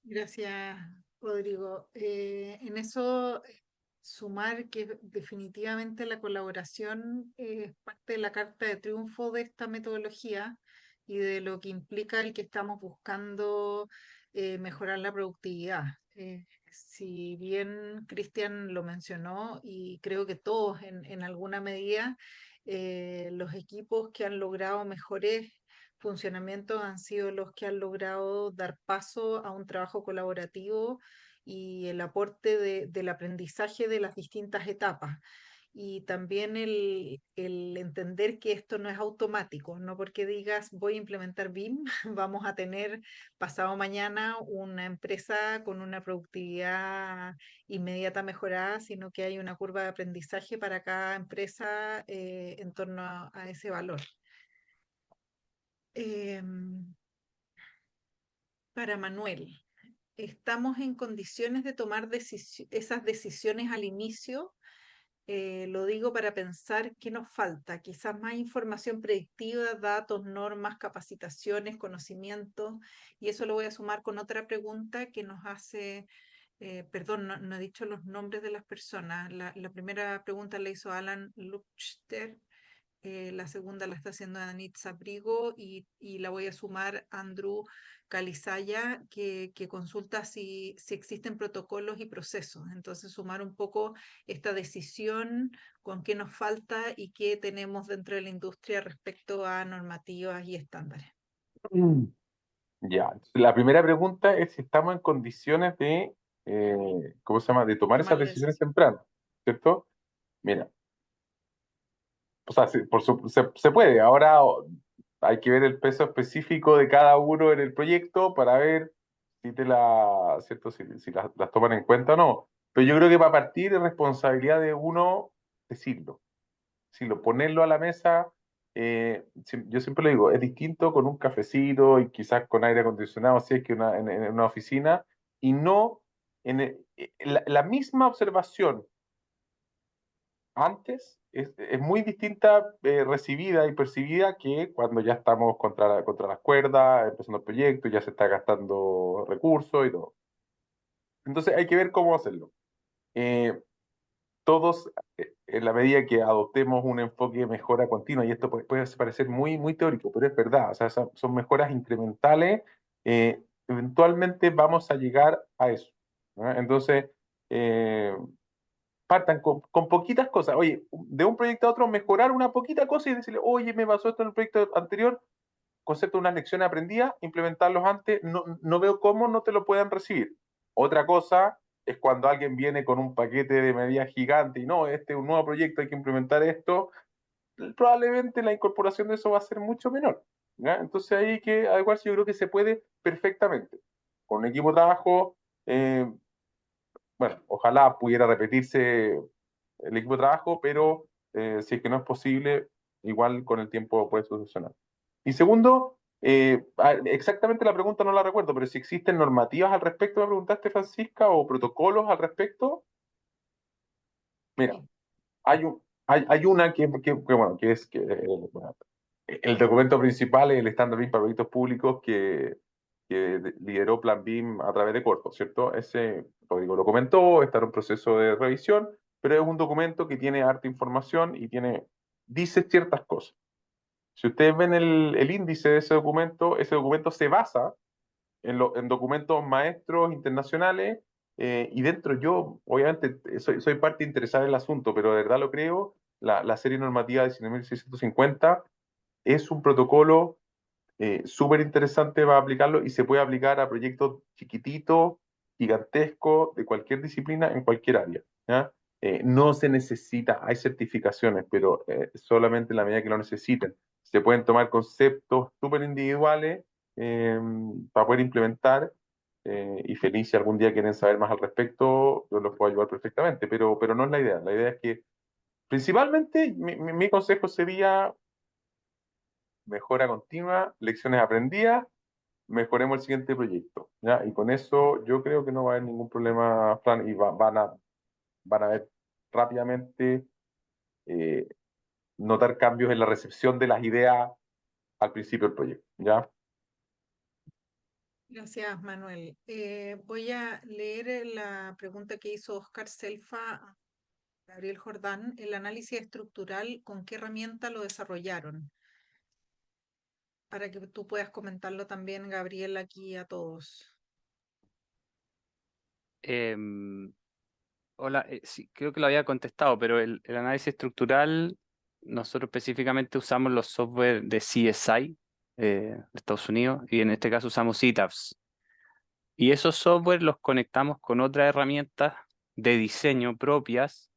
Gracias, Rodrigo. En eso, sumar que definitivamente la colaboración es parte de la carta de triunfo de esta metodología y de lo que implica el que estamos buscando mejorar la productividad. Si bien Cristian lo mencionó, y creo que todos en alguna medida, los equipos que han logrado mejores funcionamientos han sido los que han logrado dar paso a un trabajo colaborativo y el aporte del aprendizaje de las distintas etapas. Y también el entender que esto no es automático, no porque digas voy a implementar BIM, vamos a tener pasado mañana una empresa con una productividad inmediata mejorada, sino que hay una curva de aprendizaje para cada empresa en torno a ese valor. Para Manuel, ¿estamos en condiciones de tomar esas decisiones al inicio? Lo digo para pensar qué nos falta, quizás más información predictiva, datos, normas, capacitaciones, conocimientos, y eso lo voy a sumar con otra pregunta que nos hace, perdón, no he dicho los nombres de las personas. La primera pregunta la hizo Alan Lupchter la segunda la está haciendo Anit Sabrigo y la voy a sumar Andrew Calizaya, que consulta si existen protocolos y procesos. Entonces, sumar un poco esta decisión con qué nos falta y qué tenemos dentro de la industria respecto a normativas y estándares. Ya, la primera pregunta es si estamos en condiciones de, ¿cómo se llama?, de tomar esas Tomar la decisiones decisión. tempranas, ¿cierto? Mira, o sea, se puede. Ahora hay que ver el peso específico de cada uno en el proyecto para ver si ¿cierto? Si las toman en cuenta o no. Pero yo creo que para partir es responsabilidad de uno decirlo. Ponerlo a la mesa, yo siempre lo digo, es distinto con un cafecito y quizás con aire acondicionado, si es que en una oficina, y no la misma observación antes es muy distinta recibida y percibida que cuando ya estamos contra las cuerdas, empezando el proyecto, ya se está gastando recursos y todo. Entonces hay que ver cómo hacerlo. Todos, en la medida que adoptemos un enfoque de mejora continua, y esto puede parecer muy, muy teórico, pero es verdad, o sea, son mejoras incrementales, eventualmente vamos a llegar a eso, ¿no? Entonces, partan con poquitas cosas. Oye, de un proyecto a otro, mejorar una poquita cosa y decirle, oye, me pasó esto en el proyecto anterior, concepto de unas lecciones aprendidas, implementarlos antes, no veo cómo no te lo puedan recibir. Otra cosa es cuando alguien viene con un paquete de medidas gigante y no, este es un nuevo proyecto, hay que implementar esto, probablemente la incorporación de eso va a ser mucho menor, ¿ya? Entonces ahí hay que adecuarse, yo creo que se puede perfectamente. Con un equipo de trabajo, bueno, ojalá pudiera repetirse el equipo de trabajo, pero si es que no es posible, igual con el tiempo puede solucionar. Y segundo, exactamente la pregunta no la recuerdo, pero si existen normativas al respecto, me preguntaste, Francisca, o protocolos al respecto. Mira, Sí. hay una bueno, que es que bueno, el documento principal es el estándar BIM para proyectos públicos que lideró Plan BIM a través de Corfo, ¿cierto? Ese, Rodrigo lo comentó, está en un proceso de revisión, pero es un documento que tiene harta información y dice ciertas cosas. Si ustedes ven el índice de ese documento se basa en documentos maestros internacionales, y dentro yo, obviamente, soy parte interesada en el asunto, pero de verdad lo creo, la serie normativa 19.650 es un protocolo súper interesante para aplicarlo y se puede aplicar a proyectos chiquititos, gigantescos, de cualquier disciplina, en cualquier área, ¿ya? No se necesita, hay certificaciones, pero solamente en la medida que lo necesiten. Se pueden tomar conceptos súper individuales para poder implementar, y feliz si algún día quieren saber más al respecto, yo los puedo ayudar perfectamente, pero no es la idea. La idea es que, principalmente, mi consejo sería mejora continua, lecciones aprendidas, mejoremos el siguiente proyecto, ¿ya? Y con eso yo creo que no va a haber ningún problema, Fran, y van a ver rápidamente eh, notar cambios en la recepción de las ideas al principio del proyecto, ¿ya? Gracias, Manuel. Voy a leer la pregunta que hizo Oscar Selfa a Gabriel Jordán. El análisis estructural, ¿con qué herramienta lo desarrollaron? Para que tú puedas comentarlo también, Gabriel, aquí a todos. Hola, sí, creo que lo había contestado, pero el análisis estructural, nosotros específicamente usamos los software de CSI de Estados Unidos y en este caso usamos CTAFs. Y esos software los conectamos con otras herramientas de diseño propias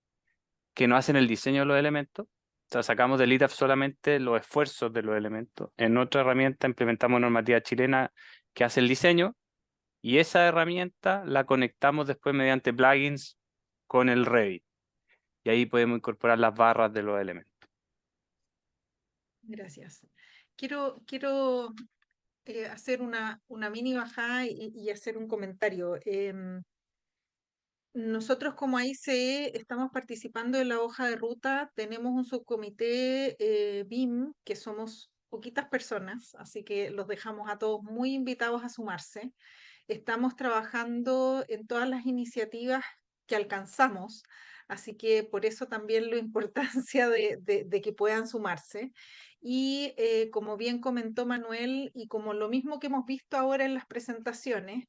que no hacen el diseño de los elementos. O sea, sacamos del ITAF solamente los esfuerzos de los elementos. En otra herramienta implementamos normativa chilena que hace el diseño y esa herramienta la conectamos después mediante plugins con el Revit. Y ahí podemos incorporar las barras de los elementos. Gracias. Quiero hacer una mini bajada y hacer un comentario. Nosotros como AICE estamos participando en la hoja de ruta, tenemos un subcomité BIM, que somos poquitas personas, así que los dejamos a todos muy invitados a sumarse. Estamos trabajando en todas las iniciativas que alcanzamos Así que por eso también la importancia de que puedan sumarse. Y como bien comentó Manuel, y como lo mismo que hemos visto ahora en las presentaciones,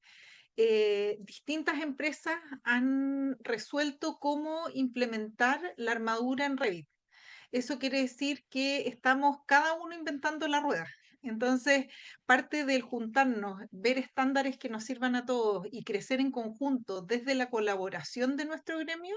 distintas empresas han resuelto cómo implementar la armadura en Revit. Eso quiere decir que estamos cada uno inventando la rueda. Entonces, parte del juntarnos, ver estándares que nos sirvan a todos y crecer en conjunto desde la colaboración de nuestro gremio,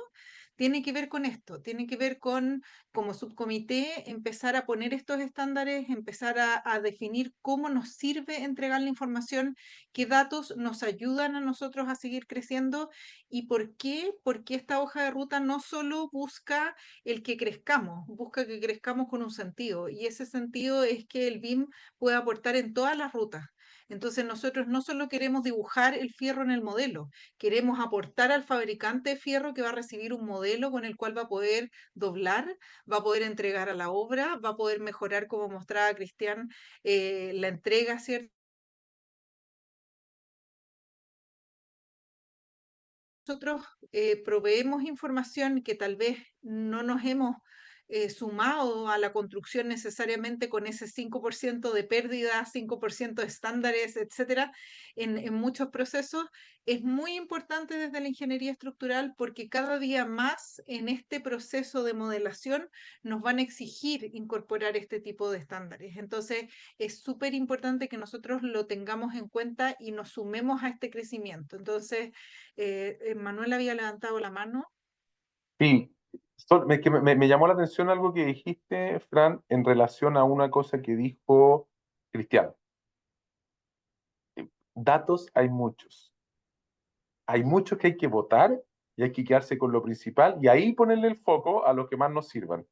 tiene que ver con esto, tiene que ver con, como subcomité, empezar a poner estos estándares, empezar a definir cómo nos sirve entregar la información, qué datos nos ayudan a nosotros a seguir creciendo y por qué, porque esta hoja de ruta no solo busca el que crezcamos, busca que crezcamos con un sentido, y ese sentido es que el BIM pueda aportar en todas las rutas. Entonces nosotros no solo queremos dibujar el fierro en el modelo, queremos aportar al fabricante de fierro que va a recibir un modelo con el cual va a poder doblar, va a poder entregar a la obra, va a poder mejorar, como mostraba Cristian, la entrega, ¿cierto? Nosotros proveemos información que tal vez no nos hemos sumado a la construcción necesariamente con ese 5% de pérdida, 5% de estándares, etcétera, en muchos procesos, es muy importante desde la ingeniería estructural porque cada día más en este proceso de modelación nos van a exigir incorporar este tipo de estándares. Entonces, es súper importante que nosotros lo tengamos en cuenta y nos sumemos a este crecimiento. Entonces, Manuel había levantado la mano. Sí, me llamó la atención algo que dijiste, Fran, en relación a una cosa que dijo Cristian. Datos hay muchos. Hay muchos que hay que votar y hay que quedarse con lo principal y ahí ponerle el foco a lo que más nos sirvan.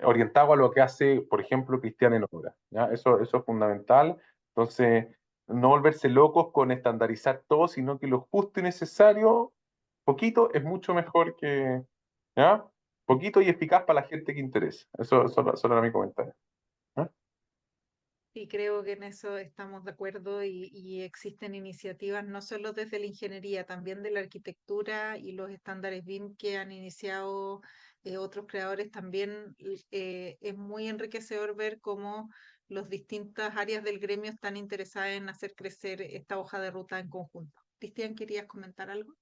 Orientado a lo que hace, por ejemplo, Cristian en obra. ¿Ya? Eso es fundamental. Entonces, no volverse locos con estandarizar todo, sino que lo justo y necesario, poquito, es mucho mejor que, ¿ya? Poquito y eficaz para la gente que interesa. Eso era mi comentario. ¿Ya? Y creo que en eso estamos de acuerdo y existen iniciativas no solo desde la ingeniería, también de la arquitectura y los estándares BIM que han iniciado otros creadores también. Es muy enriquecedor ver cómo las distintas áreas del gremio están interesadas en hacer crecer esta hoja de ruta en conjunto. Cristian, ¿querías comentar algo?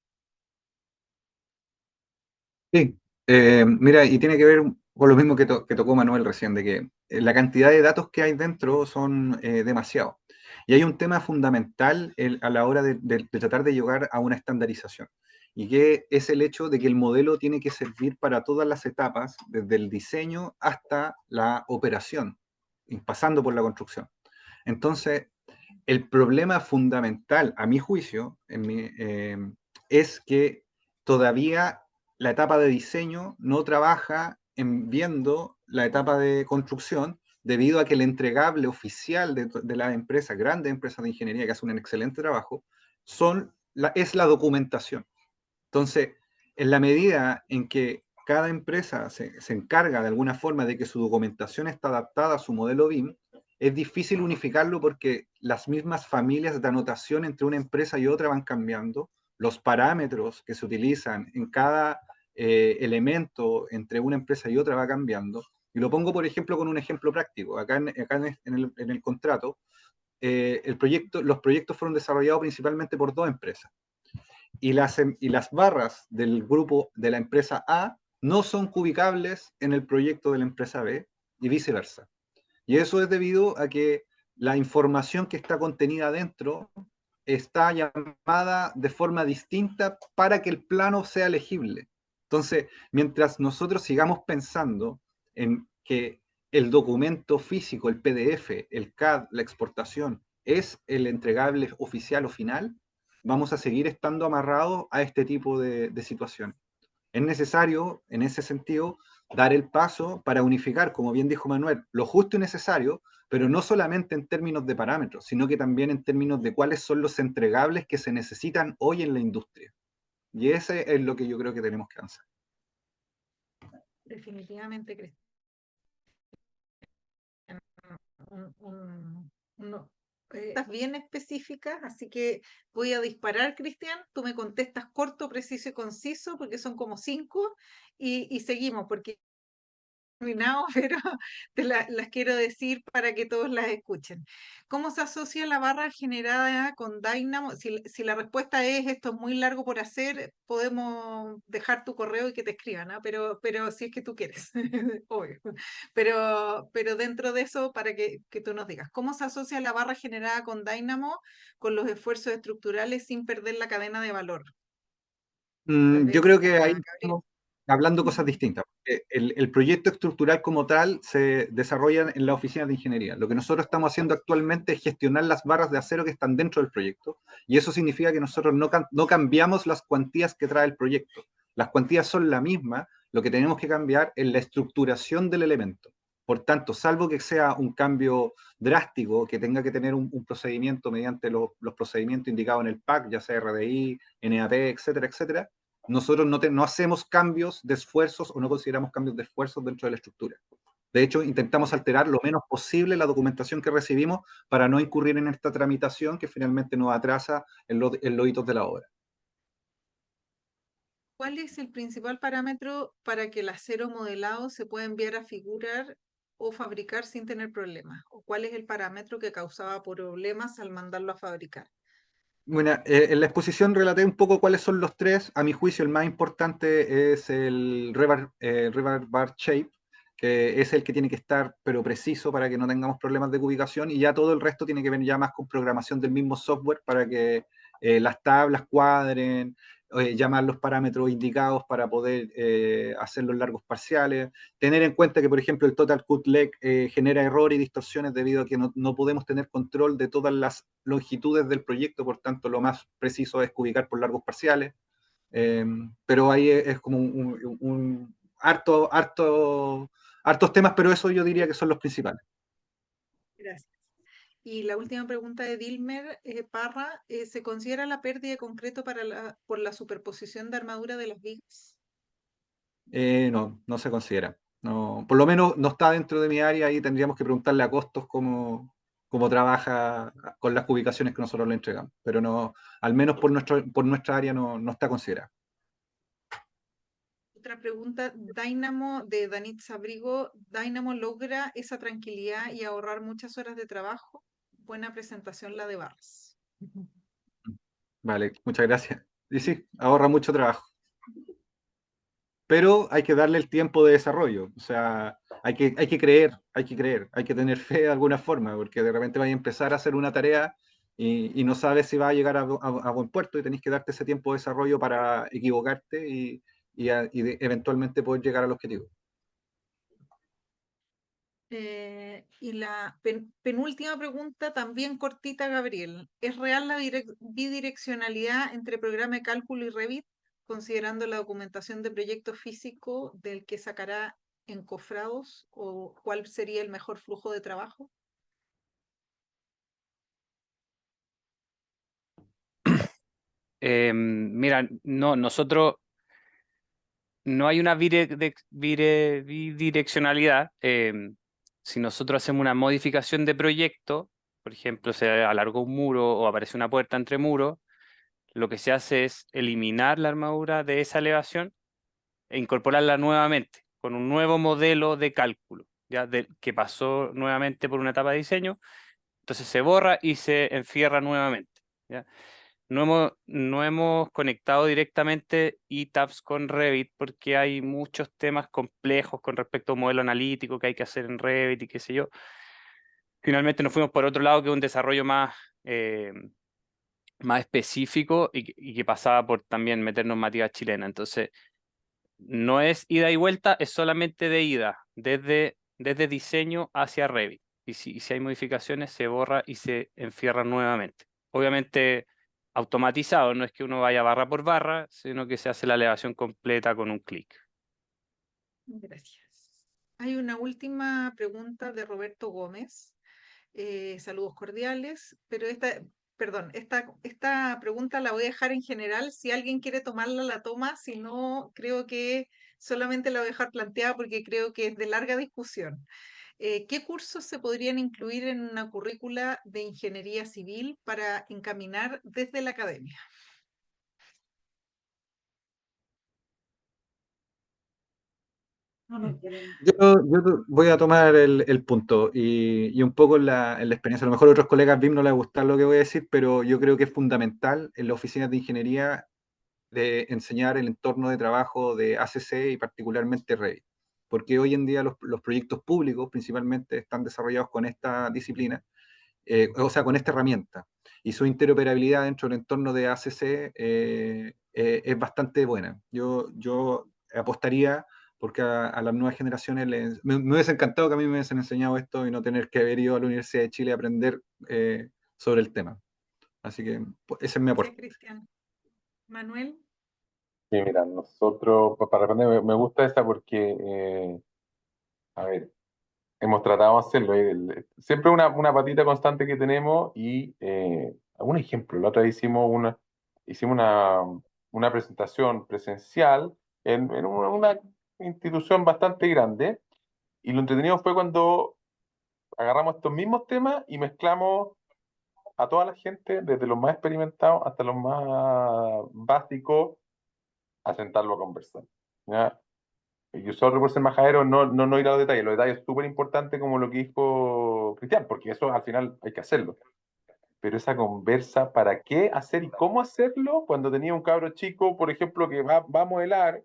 Sí, mira, y tiene que ver con lo mismo que tocó Manuel recién, de que la cantidad de datos que hay dentro son demasiados. Y hay un tema fundamental a la hora de tratar de llegar a una estandarización, y que es el hecho de que el modelo tiene que servir para todas las etapas, desde el diseño hasta la operación, y pasando por la construcción. Entonces, el problema fundamental, a mi juicio, es que todavía la etapa de diseño no trabaja en viendo la etapa de construcción, debido a que el entregable oficial de las empresas, grandes empresas de ingeniería que hacen un excelente trabajo, es la documentación. Entonces, en la medida en que cada empresa se encarga de alguna forma de que su documentación está adaptada a su modelo BIM, es difícil unificarlo porque las mismas familias de anotación entre una empresa y otra van cambiando, los parámetros que se utilizan en cada elemento entre una empresa y otra va cambiando. Y lo pongo, por ejemplo, con un ejemplo práctico. Acá en el contrato, los proyectos fueron desarrollados principalmente por dos empresas. Y las barras del grupo de la empresa A no son cubicables en el proyecto de la empresa B y viceversa. Y eso es debido a que la información que está contenida dentro está llamada de forma distinta para que el plano sea legible. Entonces, mientras nosotros sigamos pensando en que el documento físico, el PDF, el CAD, la exportación, es el entregable oficial o final, vamos a seguir estando amarrados a este tipo de situaciones. Es necesario, en ese sentido, dar el paso para unificar, como bien dijo Manuel, lo justo y necesario, pero no solamente en términos de parámetros, sino que también en términos de cuáles son los entregables que se necesitan hoy en la industria. Y ese es lo que yo creo que tenemos que avanzar. Definitivamente, Cristian. Estás bien específicas, así que voy a disparar, Cristian. Tú me contestas corto, preciso y conciso, porque son como 5, y seguimos, porque terminado, pero las quiero decir para que todos las escuchen. ¿Cómo se asocia la barra generada con Dynamo? Si la respuesta es esto es muy largo por hacer, podemos dejar tu correo y que te escriban, ¿ah? Pero si es que tú quieres, obvio. Pero dentro de eso, para que tú nos digas, ¿cómo se asocia la barra generada con Dynamo con los esfuerzos estructurales sin perder la cadena de valor? Tal Yo vez creo que a ahí Gabriel. estamos hablando cosas distintas. El proyecto estructural como tal se desarrolla en la oficina de ingeniería. Lo que nosotros estamos haciendo actualmente es gestionar las barras de acero que están dentro del proyecto. Y eso significa que nosotros no cambiamos las cuantías que trae el proyecto. Las cuantías son la misma. Lo que tenemos que cambiar es la estructuración del elemento. Por tanto, salvo que sea un cambio drástico, que tenga que tener un procedimiento mediante los procedimientos indicados en el PAC, ya sea RDI, NAP, etcétera, etcétera, nosotros no hacemos cambios de esfuerzos o no consideramos cambios de esfuerzos dentro de la estructura. De hecho, intentamos alterar lo menos posible la documentación que recibimos para no incurrir en esta tramitación que finalmente nos atrasa en los hitos de la obra. ¿Cuál es el principal parámetro para que el acero modelado se pueda enviar a figurar o fabricar sin tener problemas? ¿O cuál es el parámetro que causaba problemas al mandarlo a fabricar? Bueno, en la exposición relaté un poco cuáles son los tres. A mi juicio, el más importante es el rebar bar shape, que es el que tiene que estar, pero preciso para que no tengamos problemas de ubicación, y ya todo el resto tiene que ver ya más con programación del mismo software para que las tablas cuadren, llamar los parámetros indicados para poder hacer los largos parciales. Tener en cuenta que, por ejemplo, el total cut leg genera errores y distorsiones debido a que no podemos tener control de todas las longitudes del proyecto, por tanto, lo más preciso es ubicar por largos parciales. Pero ahí es como hartos temas, pero eso yo diría que son los principales. Gracias. Y la última pregunta de Dilmer Parra, ¿se considera la pérdida de concreto por la superposición de armadura de las vigas? No se considera. No, por lo menos no está dentro de mi área y tendríamos que preguntarle a Costos cómo trabaja con las ubicaciones que nosotros le entregamos. Pero no, al menos por nuestra área no está considerada. Otra pregunta, Dynamo de Danit Sabrigo, ¿Dynamo logra esa tranquilidad y ahorrar muchas horas de trabajo? Buena presentación la de Barras. Vale, muchas gracias. Y sí, ahorra mucho trabajo. Pero hay que darle el tiempo de desarrollo. O sea, hay que creer, hay que tener fe de alguna forma, porque de repente vaya a empezar a hacer una tarea y no sabes si va a llegar a buen puerto y tenés que darte ese tiempo de desarrollo para equivocarte y eventualmente poder llegar al objetivo. Y la penúltima pregunta, también cortita, Gabriel. ¿Es real la bidireccionalidad entre programa de cálculo y Revit, considerando la documentación de proyecto físico del que sacará encofrados o cuál sería el mejor flujo de trabajo? Mira, no, nosotros no hay una bidireccionalidad. Si nosotros hacemos una modificación de proyecto, por ejemplo, se alargó un muro o aparece una puerta entre muros, lo que se hace es eliminar la armadura de esa elevación e incorporarla nuevamente con un nuevo modelo de cálculo, que pasó nuevamente por una etapa de diseño. Entonces se borra y se enfierra nuevamente, ¿ya? No hemos conectado directamente ETABS con Revit porque hay muchos temas complejos con respecto a un modelo analítico que hay que hacer en Revit y qué sé yo. Finalmente nos fuimos por otro lado, que es un desarrollo más específico y que pasaba por también meter normativa chilena. Entonces, no es ida y vuelta, es solamente de ida, desde diseño hacia Revit. Y si hay modificaciones, se borra y se enfierra nuevamente. Obviamente automatizado, no es que uno vaya barra por barra, sino que se hace la elevación completa con un clic. Gracias. Hay una última pregunta de Roberto Gómez. Saludos cordiales, pero esta pregunta la voy a dejar en general. Si alguien quiere tomarla, la toma. Si no, creo que solamente la voy a dejar planteada porque creo que es de larga discusión. ¿Qué cursos se podrían incluir en una currícula de ingeniería civil para encaminar desde la academia? Yo voy a tomar el punto y un poco en la experiencia. A lo mejor a otros colegas BIM no les va a gustar lo que voy a decir, pero yo creo que es fundamental en las oficinas de ingeniería de enseñar el entorno de trabajo de ACC y particularmente Revit. Porque hoy en día los proyectos públicos principalmente están desarrollados con esta disciplina, o sea, con esta herramienta. Y su interoperabilidad dentro del entorno de ACC es bastante buena. Yo apostaría porque a las nuevas generaciones me hubiese encantado que a mí me hubiesen enseñado esto y no tener que haber ido a la Universidad de Chile a aprender sobre el tema. Así que ese es mi Gracias, aporte. Cristian. Manuel. Sí, mira, nosotros, pues, para responder, me gusta esta porque, a ver, hemos tratado de hacerlo. Siempre una patita constante que tenemos y un ejemplo. La otra vez hicimos una presentación presencial en una institución bastante grande y lo entretenido fue cuando agarramos estos mismos temas y mezclamos a toda la gente, desde los más experimentados hasta los más básicos, a sentarlo a conversar. ¿Ya? Yo solo por ser majadero no ir a los detalles súper importantes como lo que dijo Cristian, porque eso al final hay que hacerlo. Pero esa conversa, ¿para qué hacer y cómo hacerlo? Cuando tenía un cabro chico, por ejemplo, que va a modelar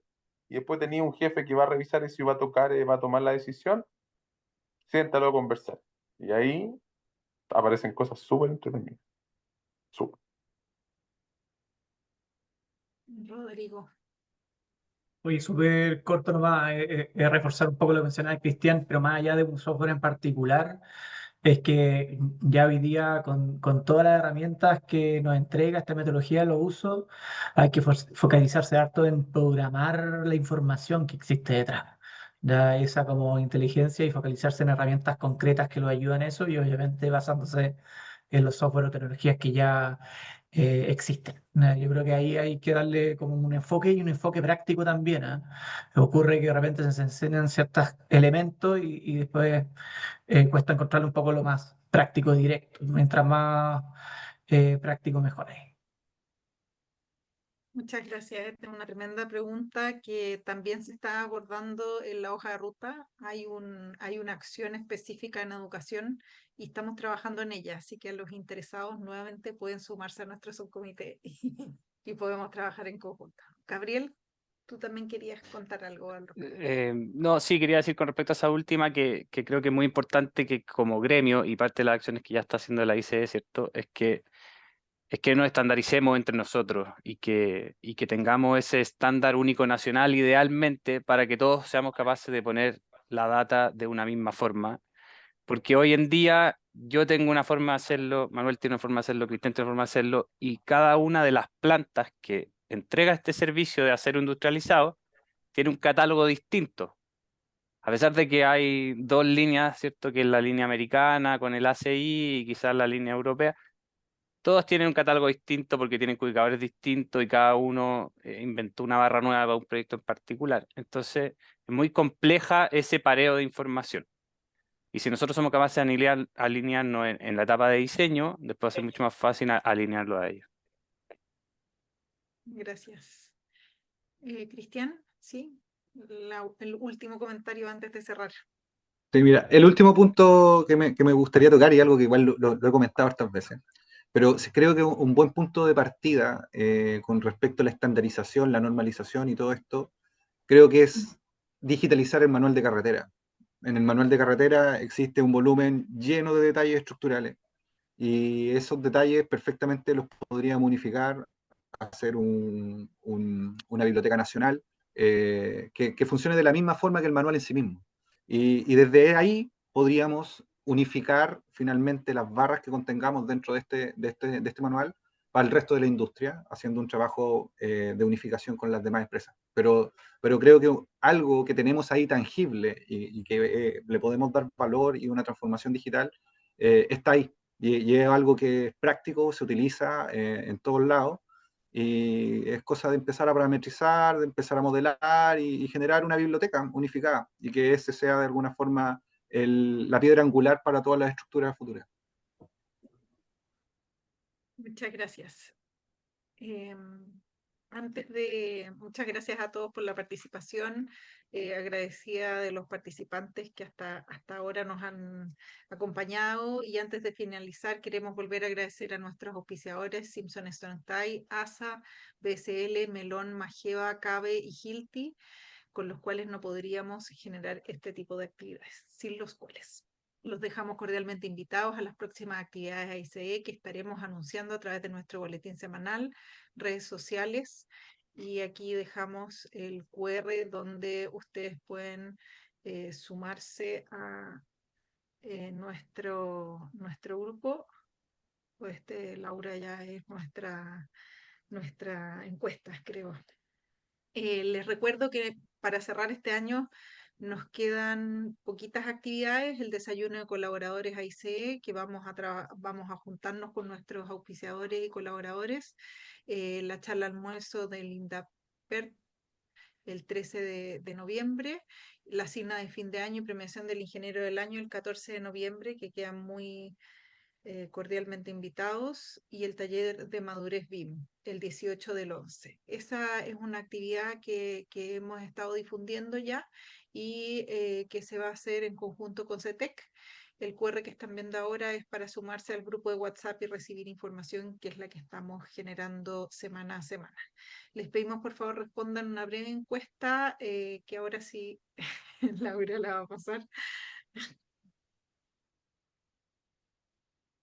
y después tenía un jefe que va a revisar eso y va a tocar, va a tomar la decisión, siéntalo a conversar. Y ahí aparecen cosas súper entretenidas. Súper. Rodrigo. Oye, súper corto nomás, reforzar un poco lo que mencionaba Cristian, pero más allá de un software en particular, es que ya hoy día con todas las herramientas que nos entrega esta metodología, los usos, hay que focalizarse harto en programar la información que existe detrás. Ya esa como inteligencia y focalizarse en herramientas concretas que lo ayudan a eso y obviamente basándose en los software o tecnologías que ya existen. Yo creo que ahí hay que darle como un enfoque y un enfoque práctico también. Ocurre que de repente se enseñan ciertos elementos y después cuesta encontrarle un poco lo más práctico directo. Mientras más práctico, mejor es. Muchas gracias. Esta es una tremenda pregunta que también se está abordando en la hoja de ruta. Hay una acción específica en educación y estamos trabajando en ella, así que los interesados nuevamente pueden sumarse a nuestro subcomité y podemos trabajar en conjunto. Gabriel, tú también querías contar algo al respecto. No, sí, quería decir con respecto a esa última que creo que es muy importante que como gremio y parte de las acciones que ya está haciendo la ICE, ¿cierto? Es que nos estandaricemos entre nosotros y que tengamos ese estándar único nacional idealmente para que todos seamos capaces de poner la data de una misma forma. Porque hoy en día yo tengo una forma de hacerlo, Manuel tiene una forma de hacerlo, Cristian tiene una forma de hacerlo, y cada una de las plantas que entrega este servicio de acero industrializado tiene un catálogo distinto. A pesar de que hay dos líneas, ¿cierto? Que es la línea americana con el ACI y quizás la línea europea, todos tienen un catálogo distinto porque tienen ubicadores distintos y cada uno inventó una barra nueva para un proyecto en particular. Entonces, es muy compleja ese pareo de información. Y si nosotros somos capaces de alinearnos en la etapa de diseño, después va a ser mucho más fácil alinearlo a ellos. Gracias. Cristian, ¿sí? El último comentario antes de cerrar. Sí, mira, el último punto que me gustaría tocar y algo que igual lo he comentado estas veces, pero sí creo que un buen punto de partida con respecto a la estandarización, la normalización y todo esto, creo que es digitalizar el manual de carretera. En el manual de carretera existe un volumen lleno de detalles estructurales y esos detalles perfectamente los podríamos unificar, hacer una biblioteca nacional que funcione de la misma forma que el manual en sí mismo. Y desde ahí podríamos unificar finalmente las barras que contengamos dentro de este manual para el resto de la industria, haciendo un trabajo de unificación con las demás empresas. Pero creo que algo que tenemos ahí tangible y que le podemos dar valor y una transformación digital está ahí. Y es algo que es práctico, se utiliza en todos lados y es cosa de empezar a parametrizar, de empezar a modelar y generar una biblioteca unificada y que ese sea de alguna forma la piedra angular para todas las estructuras futuras. Muchas gracias. Muchas gracias a todos por la participación, agradecida de los participantes que hasta ahora nos han acompañado, y antes de finalizar queremos volver a agradecer a nuestros auspiciadores Simpson Stone Tie, ASA, BSL, Melón, Mageva, Cabe y Hilti, con los cuales no podríamos generar este tipo de actividades, sin los cuales los dejamos cordialmente invitados a las próximas actividades AICE que estaremos anunciando a través de nuestro boletín semanal, redes sociales, y aquí dejamos el QR donde ustedes pueden sumarse a nuestro grupo. Pues Laura, ya es nuestra encuesta, creo. Les recuerdo que para cerrar este año nos quedan poquitas actividades: el desayuno de colaboradores AICE, que vamos a juntarnos con nuestros auspiciadores y colaboradores, la charla almuerzo del INDAPER el 13 de noviembre, la cena de fin de año y premiación del ingeniero del año el 14 de noviembre, que quedan muy cordialmente invitados, y el taller de madurez BIM el 18 del 11. Esa es una actividad que hemos estado difundiendo ya y que se va a hacer en conjunto con CETEC. El QR que están viendo ahora es para sumarse al grupo de WhatsApp y recibir información, que es la que estamos generando semana a semana. Les pedimos por favor respondan una breve encuesta, que ahora sí Laura la va a pasar.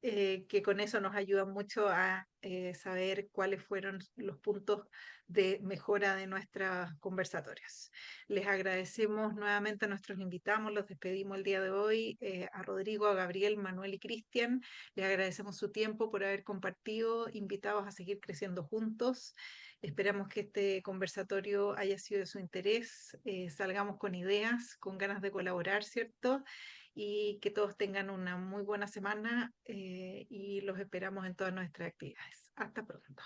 Que con eso nos ayuda mucho a saber cuáles fueron los puntos de mejora de nuestras conversatorias. Les agradecemos nuevamente a nuestros invitados, los despedimos el día de hoy, a Rodrigo, a Gabriel, Manuel y Cristian. Les agradecemos su tiempo por haber compartido, invitados a seguir creciendo juntos. Esperamos que este conversatorio haya sido de su interés, salgamos con ideas, con ganas de colaborar, ¿cierto? Y que todos tengan una muy buena semana, y los esperamos en todas nuestras actividades. Hasta pronto.